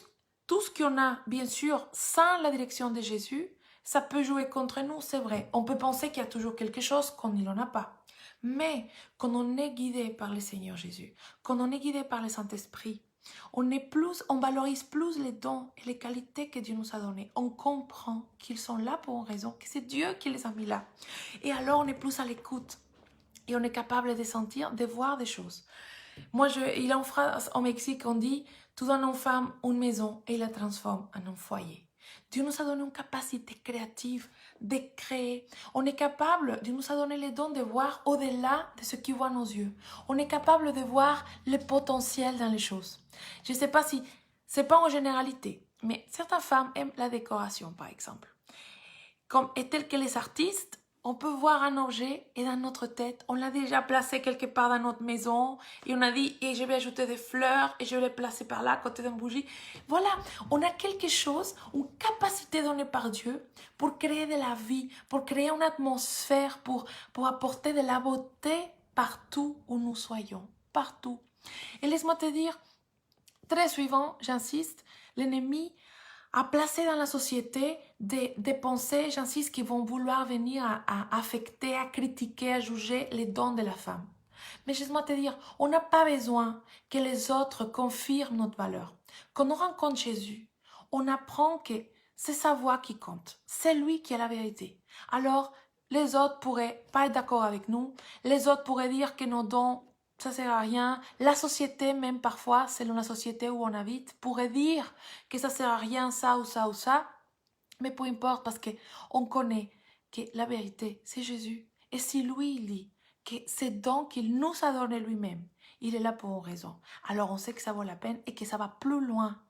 ce qu'on a, bien sûr, sans la direction de Jésus, ça peut jouer contre nous, c'est vrai. On peut penser qu'il y a toujours quelque chose qu'on n'en a pas. Mais quand on est guidé par le Seigneur Jésus, quand on est guidé par le Saint-Esprit, on valorise plus les dons et les qualités que Dieu nous a donnés. On comprend qu'ils sont là pour une raison, que c'est Dieu qui les a mis là. Et alors on est plus à l'écoute et on est capable de sentir, de voir des choses. Moi, il y a une phrase au Mexique, on dit « Tu donnes aux femmes une maison et la transformes en un foyer ». Dieu nous a donné une capacité créative de créer. On est capable, Dieu nous a donné les dons de voir au-delà de ce qui voit nos yeux. On est capable de voir le potentiel dans les choses. Je ne sais pas si, c'est pas en généralité, mais certaines femmes aiment la décoration, par exemple. Et tel que les artistes, on peut voir un objet et dans notre tête, on l'a déjà placé quelque part dans notre maison et on a dit et je vais ajouter des fleurs et je vais les placer par là à côté d'une bougie. Voilà, on a quelque chose, une capacité donnée par Dieu pour créer de la vie, pour créer une atmosphère, pour apporter de la beauté partout où nous soyons, partout. Et laisse-moi te dire, très suivant, j'insiste, l'ennemi à placer dans la société des pensées, j'insiste, qui vont vouloir venir à affecter, à critiquer, à juger les dons de la femme. Mais laisse-moi te dire, on n'a pas besoin que les autres confirment notre valeur. Quand on rencontre Jésus, on apprend que c'est sa voix qui compte. C'est lui qui a la vérité. Alors, les autres pourraient pas être d'accord avec nous. Les autres pourraient dire que nos dons ça sert à rien. La société, même parfois, selon la société où on habite, pourrait dire que ça sert à rien, ça ou ça ou ça. Mais peu importe, parce qu'on connaît que la vérité, c'est Jésus. Et si lui, il dit que c'est donc qu'il nous a donné lui-même, il est là pour une raison. Alors on sait que ça vaut la peine et que ça va plus loin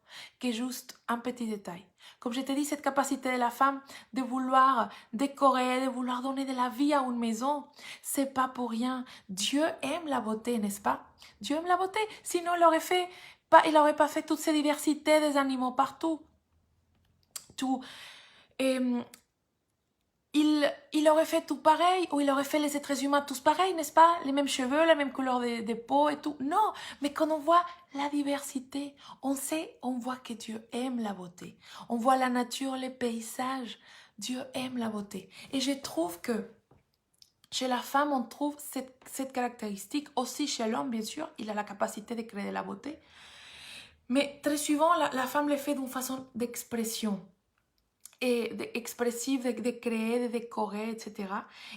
que juste un petit détail. Comme je t'ai dit, cette capacité de la femme de vouloir décorer, de vouloir donner de la vie à une maison, c'est pas pour rien. Dieu aime la beauté, n'est-ce pas? Dieu aime la beauté. Sinon, il n'aurait pas fait toute cette diversité des animaux partout. Et il aurait fait tout pareil, ou il aurait fait les êtres humains tous pareils, n'est-ce pas? Les mêmes cheveux, la même couleur de peau et tout. Non, mais quand on voit la diversité, on voit que Dieu aime la beauté. On voit la nature, les paysages. Dieu aime la beauté. Et je trouve que chez la femme, on trouve cette caractéristique. Aussi chez l'homme, bien sûr, il a la capacité de créer de la beauté. Mais très souvent, la femme le fait d'une façon d'expression. Et expressive, de créer, de décorer, etc.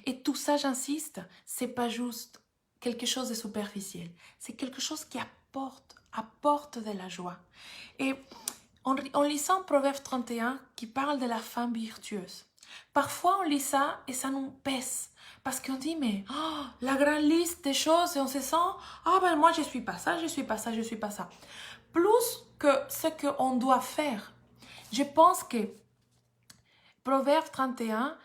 Et tout ça, j'insiste, c'est pas juste quelque chose de superficiel. C'est quelque chose qui apporte de la joie. Et en lisant Proverbe 31, qui parle de la femme virtueuse, parfois on lit ça et ça nous pèse. Parce qu'on dit, mais la grande liste des choses, et on se sent, ben moi je suis pas ça, je suis pas ça, je suis pas ça. Plus que ce qu'on doit faire, je pense que Proverbe 31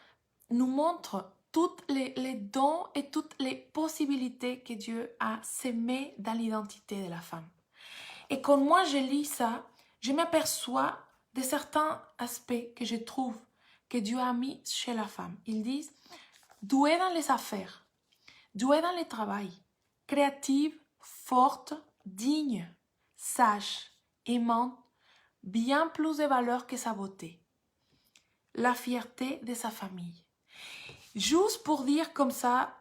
nous montre tous les dons et toutes les possibilités que Dieu a sémées dans l'identité de la femme. Et quand moi je lis ça, je m'aperçois de certains aspects que je trouve que Dieu a mis chez la femme. Ils disent, douée dans les affaires, douée dans le travail, créative, forte, digne, sage, aimante, bien plus de valeur que sa beauté. La fierté de sa famille. Juste pour dire comme ça,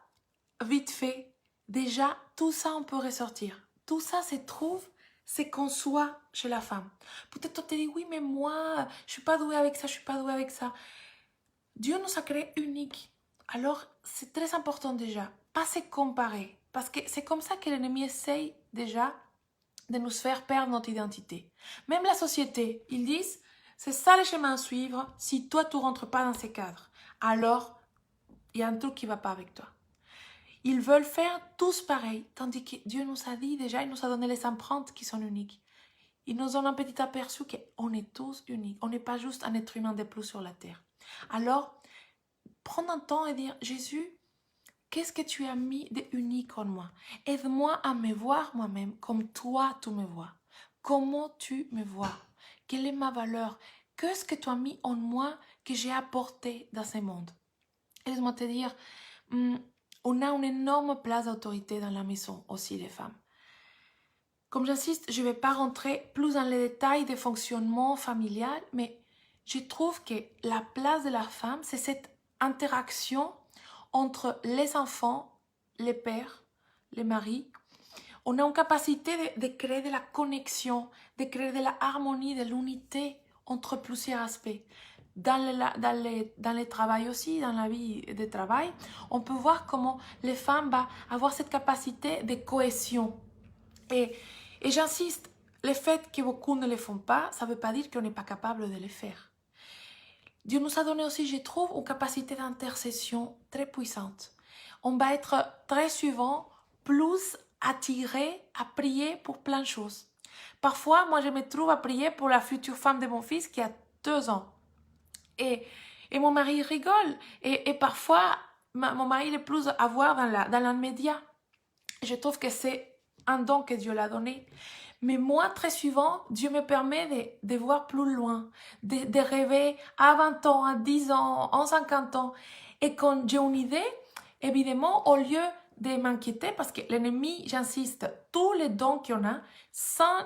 vite fait, déjà, tout ça, on peut ressortir. Tout ça se trouve, c'est qu'on soit chez la femme. Peut-être on te dit, oui, mais moi, je suis pas douée avec ça, je suis pas douée avec ça. Dieu nous a créés uniques. Alors, c'est très important déjà, pas se comparer. Parce que c'est comme ça que l'ennemi essaye déjà de nous faire perdre notre identité. Même la société, ils disent, c'est ça le chemin à suivre. Si toi, tu ne rentres pas dans ces cadres, alors il y a un truc qui ne va pas avec toi. Ils veulent faire tous pareil, tandis que Dieu nous a dit déjà, il nous a donné les empreintes qui sont uniques. Il nous donne un petit aperçu qu'on est tous uniques. On n'est pas juste un être humain de plus sur la terre. Alors, prendre un temps et dire, Jésus, qu'est-ce que tu as mis d'unique en moi? Aide-moi à me voir moi-même comme toi tu me vois. Comment tu me vois? Quelle est ma valeur? Qu'est-ce que tu as mis en moi que j'ai apporté dans ce monde? Et laisse-moi te dire, on a une énorme place d'autorité dans la maison aussi, les femmes. Comme j'insiste, je ne vais pas rentrer plus dans les détails des fonctionnements familial, mais je trouve que la place de la femme, c'est cette interaction entre les enfants, les pères, les maris. On a une capacité de créer de la connexion, de créer de la harmonie, de l'unité entre plusieurs aspects. Dans le travail aussi, dans la vie de travail, on peut voir comment les femmes vont avoir cette capacité de cohésion. Et j'insiste, le fait que beaucoup ne le font pas, ça ne veut pas dire qu'on n'est pas capable de le faire. Dieu nous a donné aussi, je trouve, une capacité d'intercession très puissante. On va être très souvent plus attiré à prier pour plein de choses. Parfois, moi, je me trouve à prier pour la future femme de mon fils qui a 2 ans. Et mon mari rigole. Et parfois, mon mari est plus à voir dans l'immédiat. Je trouve que c'est un don que Dieu l'a donné. Mais moi, très souvent, Dieu me permet de voir plus loin, de rêver à 20 ans, à 10 ans, à 50 ans. Et quand j'ai une idée, évidemment, au lieu de m'inquiéter, parce que l'ennemi, j'insiste, tous les dons qu'on a, sans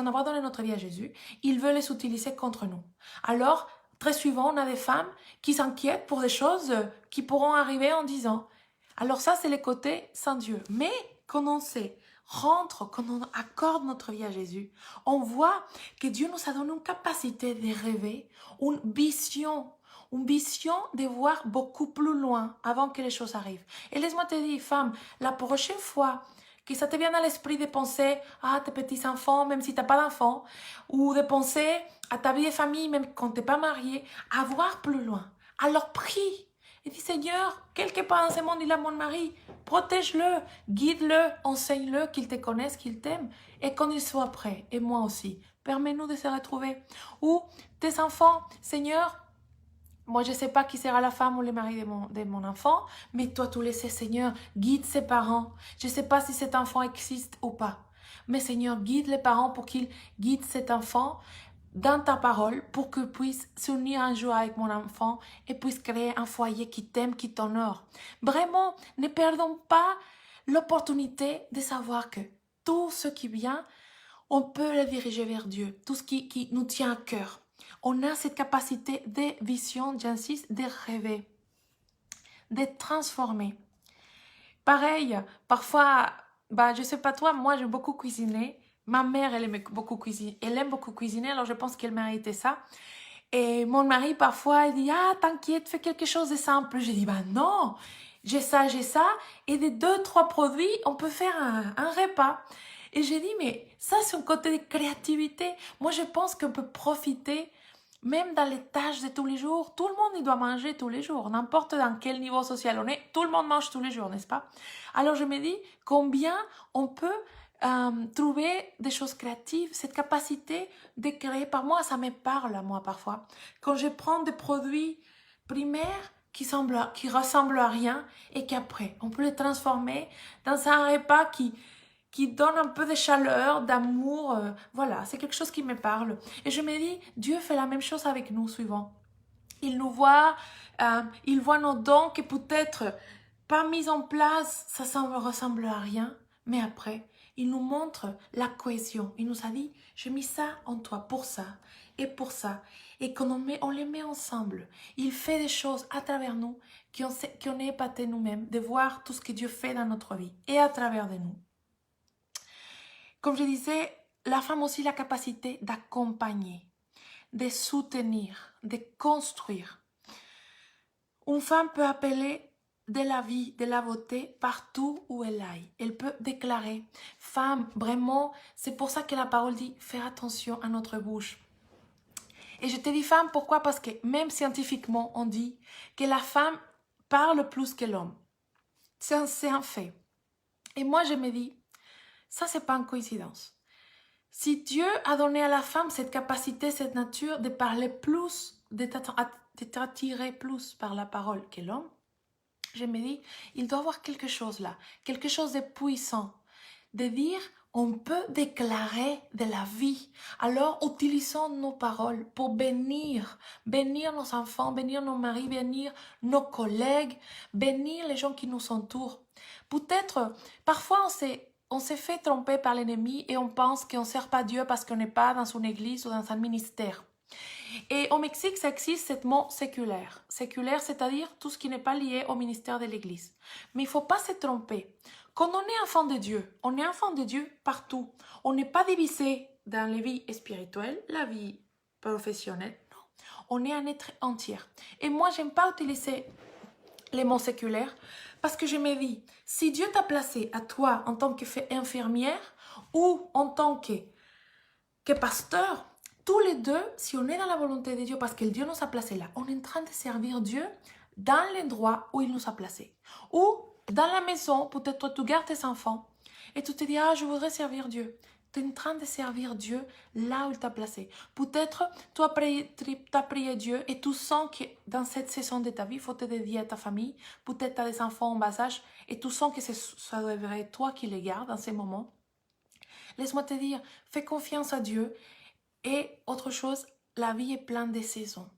avoir donné notre vie à Jésus, il veut les utiliser contre nous. Alors, très souvent, on a des femmes qui s'inquiètent pour des choses qui pourront arriver en 10 ans. Alors ça, c'est le côté sans Dieu. Mais quand on sait quand on accorde notre vie à Jésus, on voit que Dieu nous a donné une capacité de rêver, une vision de voir beaucoup plus loin avant que les choses arrivent. Et laisse-moi te dire, femme, la prochaine fois que ça te vient à l'esprit de penser à tes petits-enfants, même si tu n'as pas d'enfants, ou de penser à ta vie de famille, même quand tu n'es pas mariée, à voir plus loin. Alors prie. Et dis, Seigneur, quelque part dans ce monde, il a mon mari. Protège-le, guide-le, enseigne-le, qu'il te connaisse, qu'il t'aime. Et quand il soit prêt, et moi aussi, permets-nous de se retrouver. Ou tes enfants, Seigneur, moi je ne sais pas qui sera la femme ou le mari de mon enfant, mais toi tu le sais, Seigneur, guide ses parents. Je ne sais pas si cet enfant existe ou pas. Mais Seigneur, guide les parents pour qu'ils guident cet enfant dans ta parole pour que puisse s'unir un jour avec mon enfant et puisse créer un foyer qui t'aime, qui t'honore. Vraiment, ne perdons pas l'opportunité de savoir que tout ce qui vient, on peut le diriger vers Dieu, tout ce qui nous tient à cœur. On a cette capacité de vision, j'insiste, de rêver, de transformer. Pareil, parfois, je sais pas toi, moi j'aime beaucoup cuisiner. Ma mère, elle aime beaucoup cuisiner. Elle aime beaucoup cuisiner, alors je pense qu'elle méritait ça. Et mon mari, parfois, il dit, ah, t'inquiète, fais quelque chose de simple. Je dis, non, j'ai ça. Et des 2-3 produits, on peut faire un repas. Et j'ai dit, mais ça, c'est un côté de créativité. Moi, je pense qu'on peut profiter, même dans les tâches de tous les jours. Tout le monde, il doit manger tous les jours. N'importe dans quel niveau social on est, tout le monde mange tous les jours, n'est-ce pas? Alors, je me dis, combien on peut trouver des choses créatives, cette capacité de créer. Par moi, ça me parle à moi parfois. Quand je prends des produits primaires qui ressemblent à rien et qu'après, on peut les transformer dans un repas qui donne un peu de chaleur, d'amour. Voilà, c'est quelque chose qui me parle. Et je me dis, Dieu fait la même chose avec nous, suivant. Il nous voit, il voit nos dons qui peut-être pas mis en place, ça ne ressemble à rien, mais après, il nous montre la cohésion. Il nous a dit, j'ai mis ça en toi pour ça et pour ça. Et quand on les met ensemble, il fait des choses à travers nous qui on est épaté nous-mêmes de voir tout ce que Dieu fait dans notre vie et à travers de nous. Comme je disais, la femme a aussi la capacité d'accompagner, de soutenir, de construire. Une femme peut appeler de la vie, de la beauté partout où elle aille. Elle peut déclarer, femme, vraiment, c'est pour ça que la parole dit, fais attention à notre bouche. Et je te dis femme, pourquoi? Parce que même scientifiquement, on dit que la femme parle plus que l'homme. C'est un fait. Et moi, je me dis, ça, c'est pas une coïncidence. Si Dieu a donné à la femme cette capacité, cette nature de parler plus, de t'attirer plus par la parole que l'homme, je me dis, il doit y avoir quelque chose là, quelque chose de puissant, de dire, on peut déclarer de la vie. Alors, utilisons nos paroles pour bénir nos enfants, bénir nos maris, bénir nos collègues, bénir les gens qui nous entourent. Peut-être, parfois on s'est fait tromper par l'ennemi et on pense qu'on ne sert pas Dieu parce qu'on n'est pas dans une église ou dans un ministère. Et au Mexique, ça existe ce mot séculaire. Séculaire, c'est-à-dire tout ce qui n'est pas lié au ministère de l'église. Mais il ne faut pas se tromper. Quand on est enfant de Dieu, on est enfant de Dieu partout. On n'est pas divisé dans la vie spirituelle, la vie professionnelle. Non, on est un être entier. Et moi, je n'aime pas utiliser les mots séculaires parce que je me dis, si Dieu t'a placé à toi en tant qu'infirmière ou en tant que pasteur, tous les deux, si on est dans la volonté de Dieu, parce que Dieu nous a placés là, on est en train de servir Dieu dans l'endroit où il nous a placés. Ou dans la maison, peut-être tu gardes tes enfants et tu te dis, ah, je voudrais servir Dieu. Tu es en train de servir Dieu là où il t'a placé. Peut-être tu as prié Dieu et tu sens que dans cette saison de ta vie, il faut te dédier à ta famille. Peut-être tu as des enfants en bas âge et tu sens que ça devrait être toi qui les gardes dans ces moments. Laisse-moi te dire, fais confiance à Dieu. Et autre chose, la vie est pleine de saisons.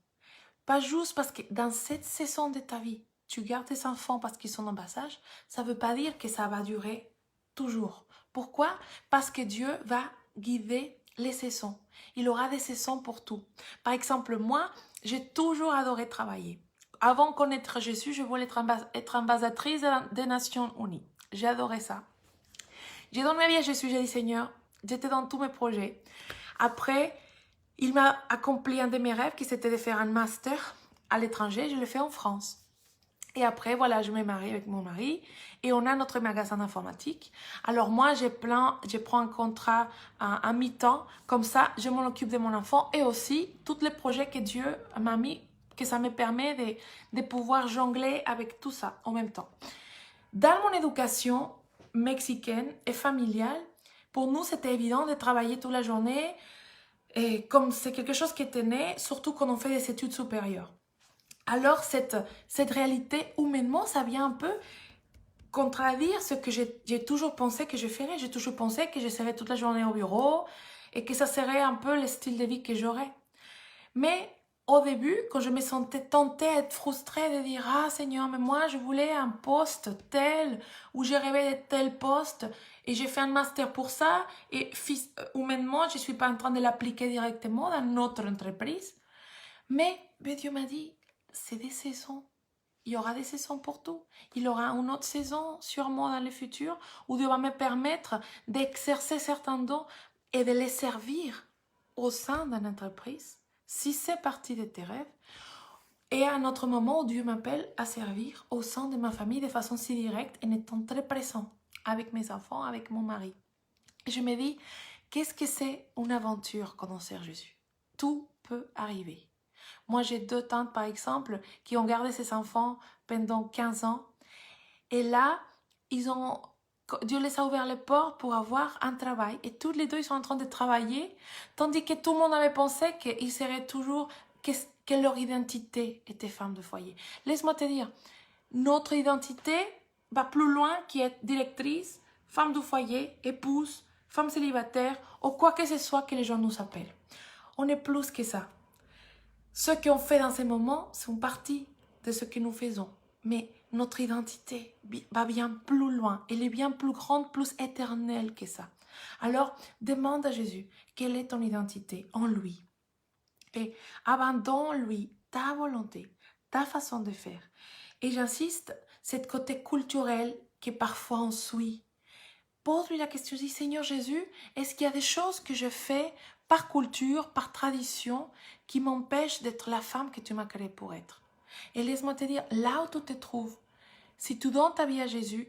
Pas juste parce que dans cette saison de ta vie, tu gardes tes enfants parce qu'ils sont en bas âge, ça ne veut pas dire que ça va durer toujours. Pourquoi? Parce que Dieu va guider les saisons. Il aura des saisons pour tout. Par exemple, moi, j'ai toujours adoré travailler. Avant de connaître Jésus, je voulais être ambassadrice des Nations Unies. J'ai adoré ça. J'ai donné ma vie à Jésus, j'ai dit Seigneur, j'étais dans tous mes projets. Après, il m'a accompli un de mes rêves qui c'était de faire un master à l'étranger. Je l'ai fait en France. Et après, voilà, je me marie avec mon mari et on a notre magasin d'informatique. Alors moi, je prends un contrat à mi-temps. Comme ça, je m'en occupe de mon enfant et aussi tous les projets que Dieu m'a mis, que ça me permet de pouvoir jongler avec tout ça en même temps. Dans mon éducation mexicaine et familiale, pour nous, c'était évident de travailler toute la journée. Et comme c'est quelque chose qui était né, surtout quand on fait des études supérieures. Alors, cette réalité, humainement, ça vient un peu contradire ce que j'ai toujours pensé que je ferais. J'ai toujours pensé que je serais toute la journée au bureau et que ça serait un peu le style de vie que j'aurais. Mais au début, quand je me sentais tentée à être frustrée de dire « Ah Seigneur, mais moi je voulais un poste tel, ou j'ai rêvé de tel poste, et j'ai fait un master pour ça, et humainement je ne suis pas en train de l'appliquer directement dans notre entreprise. » Mais Dieu m'a dit « C'est des saisons. Il y aura des saisons pour tout. Il y aura une autre saison sûrement dans le futur où Dieu va me permettre d'exercer certains dons et de les servir au sein d'une entreprise, si c'est partie de tes rêves. Et à un autre moment où Dieu m'appelle à servir au sein de ma famille de façon si directe en étant très présent avec mes enfants, avec mon mari. Et je me dis, qu'est-ce que c'est une aventure quand on sert Jésus? Tout peut arriver. Moi, j'ai 2 tantes, par exemple, qui ont gardé ces enfants pendant 15 ans. Et là, Dieu les a ouvert les portes pour avoir un travail. Et toutes les deux, ils sont en train de travailler, tandis que tout le monde avait pensé qu'ils seraient toujours, que leur identité était femme de foyer. Laisse-moi te dire, notre identité va plus loin qu'être directrice, femme du foyer, épouse, femme célibataire, ou quoi que ce soit que les gens nous appellent. On est plus que ça. Ce qu'on fait dans ces moments sont partie de ce que nous faisons. Mais notre identité va bien plus loin. Elle est bien plus grande, plus éternelle que ça. Alors, demande à Jésus, quelle est ton identité en lui? Et abandonne-lui ta volonté, ta façon de faire. Et j'insiste, cette côté culturel que parfois on suit. Pose-lui la question, dis Seigneur Jésus, est-ce qu'il y a des choses que je fais par culture, par tradition, qui m'empêchent d'être la femme que tu m'as créée pour être? Et laisse-moi te dire, là où tu te trouves, si tu donnes ta vie à Jésus,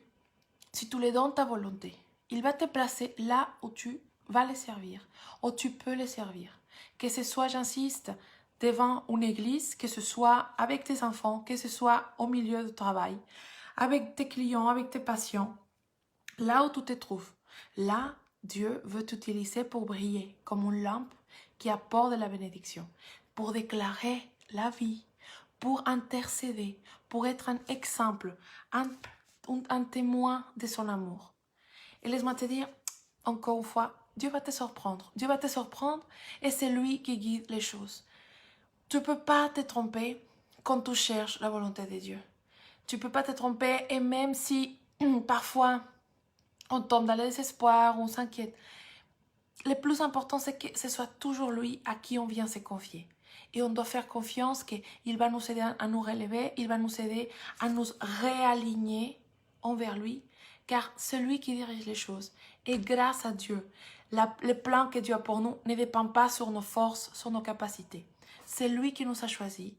si tu lui donnes ta volonté, il va te placer là où tu vas le servir, où tu peux le servir. Que ce soit, j'insiste, devant une église, que ce soit avec tes enfants, que ce soit au milieu du travail, avec tes clients, avec tes patients, là où tu te trouves, là, Dieu veut t'utiliser pour briller comme une lampe qui apporte de la bénédiction, pour déclarer la vie, pour intercéder, pour être un exemple, un témoin de son amour. Et laisse-moi te dire, encore une fois, Dieu va te surprendre. Dieu va te surprendre et c'est lui qui guide les choses. Tu ne peux pas te tromper quand tu cherches la volonté de Dieu. Tu ne peux pas te tromper et même si parfois on tombe dans le désespoir, on s'inquiète. Le plus important, c'est que ce soit toujours lui à qui on vient se confier. Et on doit faire confiance qu'il va nous aider à nous relever, il va nous aider à nous réaligner envers lui, car c'est lui qui dirige les choses. Et grâce à Dieu, le plan que Dieu a pour nous ne dépend pas sur nos forces, sur nos capacités. C'est lui qui nous a choisis.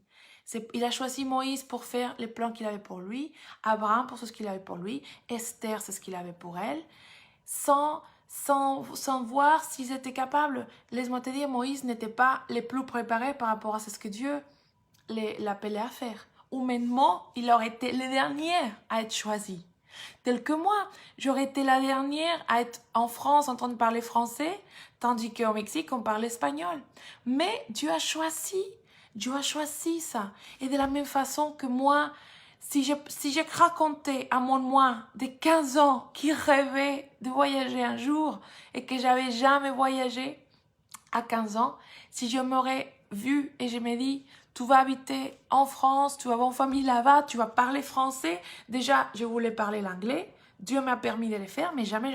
Il a choisi Moïse pour faire les plans qu'il avait pour lui, Abraham pour ce qu'il avait pour lui, Esther c'est ce qu'il avait pour elle, sans voir s'ils étaient capables. Laisse-moi te dire, Moïse n'était pas le plus préparé par rapport à ce que Dieu l'appelait à faire. Humainement, il aurait été le dernier à être choisi. Tel que moi, j'aurais été la dernière à être en France en train de parler français, tandis qu'au Mexique, on parle espagnol. Mais Dieu a choisi ça. Et de la même façon que moi, si j'ai raconté à mon moi de 15 ans qui rêvait de voyager un jour et que j'avais jamais voyagé à 15 ans, si je m'aurais vu et je me dis, tu vas habiter en France, tu vas avoir une famille là-bas, tu vas parler français. Déjà, je voulais parler l'anglais. Dieu m'a permis de le faire, mais jamais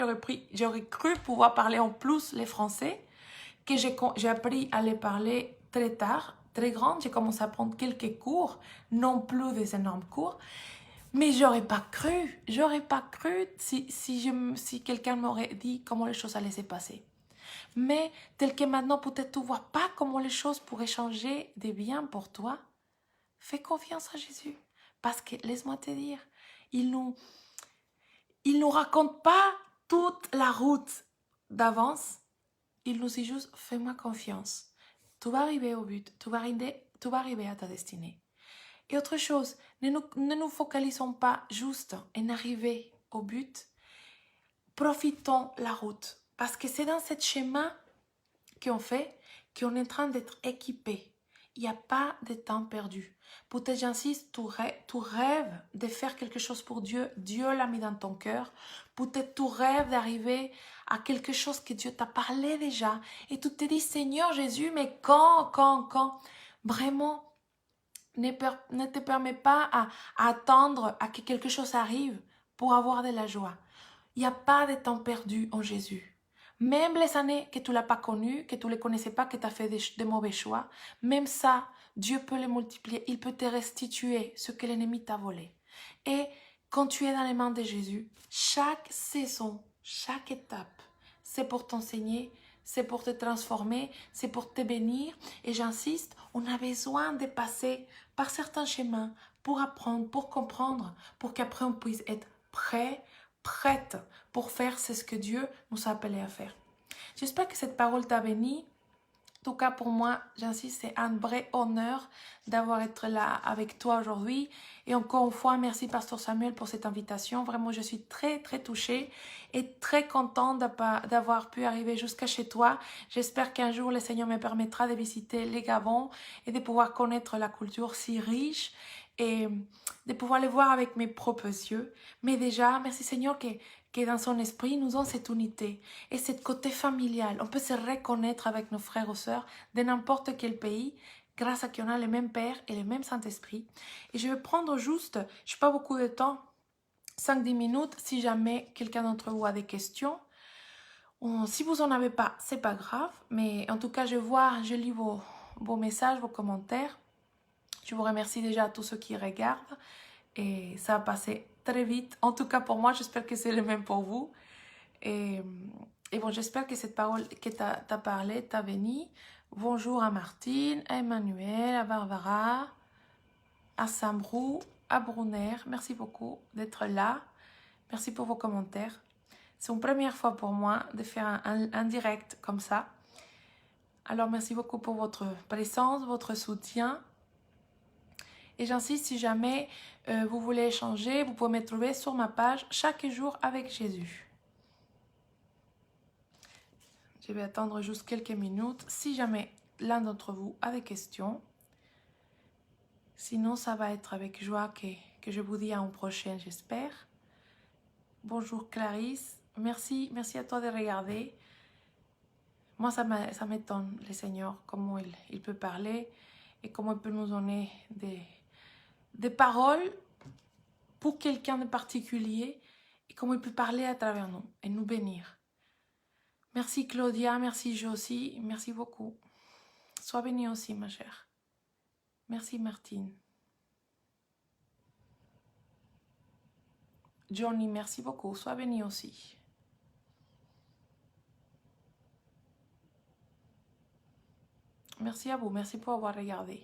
j'aurais cru pouvoir parler en plus le français, que j'ai appris à le parler très tard, très grande. J'ai commencé à prendre quelques cours, non plus des énormes cours. Mais j'aurais pas cru si quelqu'un m'aurait dit comment les choses allaient se passer. Mais tel que maintenant peut-être tu ne vois pas comment les choses pourraient changer de bien pour toi, fais confiance à Jésus. Parce que, laisse-moi te dire, il nous raconte pas toute la route d'avance. Il nous dit juste, fais-moi confiance. Tu vas arriver au but, tu vas arriver à ta destinée. Et autre chose, ne nous focalisons pas juste en arriver au but. Profitons la route. Parce que c'est dans ce chemin qu'on fait qu'on est en train d'être équipé. Il n'y a pas de temps perdu. Peut-être, j'insiste, tu rêves de faire quelque chose pour Dieu. Dieu l'a mis dans ton cœur. Peut-être tu rêves d'arriver à quelque chose que Dieu t'a parlé déjà. Et tu te dis, Seigneur Jésus, mais quand? Vraiment, ne te permets pas à attendre à que quelque chose arrive pour avoir de la joie. Il n'y a pas de temps perdu en Jésus. Même les années que tu ne l'as pas connu, que tu ne le connaissais pas, que tu as fait des mauvais choix, même ça, Dieu peut les multiplier. Il peut te restituer ce que l'ennemi t'a volé. Et quand tu es dans les mains de Jésus, chaque saison, chaque étape, c'est pour t'enseigner, c'est pour te transformer, c'est pour te bénir. Et j'insiste, on a besoin de passer par certains chemins pour apprendre, pour comprendre, pour qu'après on puisse être prête pour faire ce que Dieu nous a appelés à faire. J'espère que cette parole t'a béni. En tout cas, pour moi, j'insiste, c'est un vrai honneur d'avoir été là avec toi aujourd'hui. Et encore une fois, merci Pasteur Samuel pour cette invitation. Vraiment, je suis très touchée et très contente d'avoir pu arriver jusqu'à chez toi. J'espère qu'un jour, le Seigneur me permettra de visiter les Gabons et de pouvoir connaître la culture si riche et de pouvoir le voir avec mes propres yeux. Mais déjà, merci Seigneur que dans son esprit, nous avons cette unité et ce côté familial. On peut se reconnaître avec nos frères ou sœurs de n'importe quel pays grâce à qu'on a le même Père et le même Saint-Esprit. Et je vais prendre juste, je n'ai pas beaucoup de temps, 5-10 minutes, si jamais quelqu'un d'entre vous a des questions. Si vous n'en avez pas, ce n'est pas grave, mais en tout cas, je lis vos messages, vos commentaires. Je vous remercie déjà à tous ceux qui regardent et ça a passé très vite. En tout cas pour moi, j'espère que c'est le même pour vous. Et bon, j'espère que cette parole que tu as parlé t'a béni. Bonjour à Martine, à Emmanuel, à Barbara, à Sambrou, à Brunner. Merci beaucoup d'être là. Merci pour vos commentaires. C'est une première fois pour moi de faire un direct comme ça. Alors merci beaucoup pour votre présence, votre soutien. Et j'insiste, si jamais vous voulez échanger, vous pouvez me trouver sur ma page Chaque jour avec Jésus. Je vais attendre juste quelques minutes. Si jamais l'un d'entre vous a des questions, sinon ça va être avec joie que je vous dis à une prochaine, j'espère. Bonjour Clarisse, merci à toi de regarder. Moi, ça m'étonne, le Seigneur, comment il peut parler et comment il peut nous donner des paroles pour quelqu'un de particulier et comment il peut parler à travers nous et nous bénir. Merci Claudia, merci Josie, merci beaucoup. Sois bénie aussi ma chère. Merci Martine. Johnny, merci beaucoup, sois bénie aussi. Merci à vous, merci pour avoir regardé.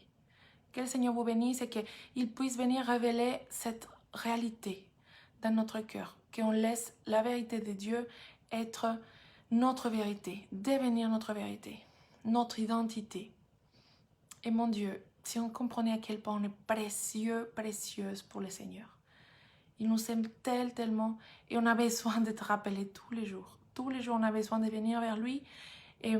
Que le Seigneur vous bénisse et qu'il puisse venir révéler cette réalité dans notre cœur. Qu'on laisse la vérité de Dieu être notre vérité, devenir notre vérité, notre identité. Et mon Dieu, si on comprenait à quel point on est précieuse pour le Seigneur. Il nous aime tellement et on a besoin de te rappeler tous les jours. Tous les jours, on a besoin de venir vers lui et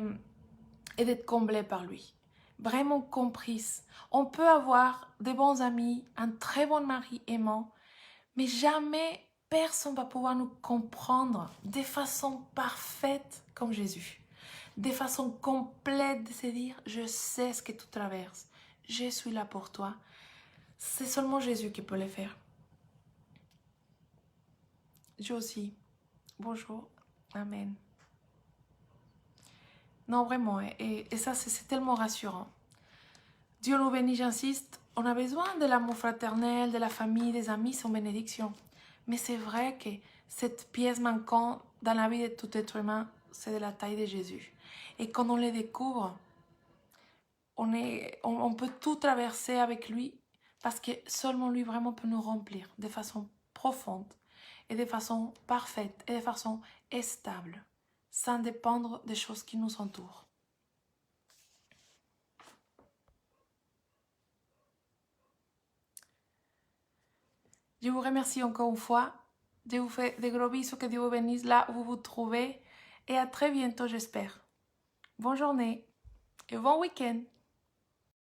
d'être comblé par lui. Vraiment comprise. On peut avoir des bons amis, un très bon mari aimant, mais jamais personne ne va pouvoir nous comprendre de façon parfaite comme Jésus. De façon complète de se dire, je sais ce que tu traverses, je suis là pour toi. C'est seulement Jésus qui peut le faire. Josie, bonjour, amen. Non, vraiment, et ça, c'est tellement rassurant. Dieu nous bénit, j'insiste. On a besoin de l'amour fraternel, de la famille, des amis, son bénédiction. Mais c'est vrai que cette pièce manquante dans la vie de tout être humain, c'est de la taille de Jésus. Et quand on le découvre, on peut tout traverser avec lui parce que seulement lui vraiment peut nous remplir de façon profonde et de façon parfaite et de façon stable, sans dépendre des choses qui nous entourent. Je vous remercie encore une fois. Je vous fais des gros bisous, que Dieu vous bénisse là où vous vous trouvez. Et à très bientôt, j'espère. Bonne journée et bon week-end.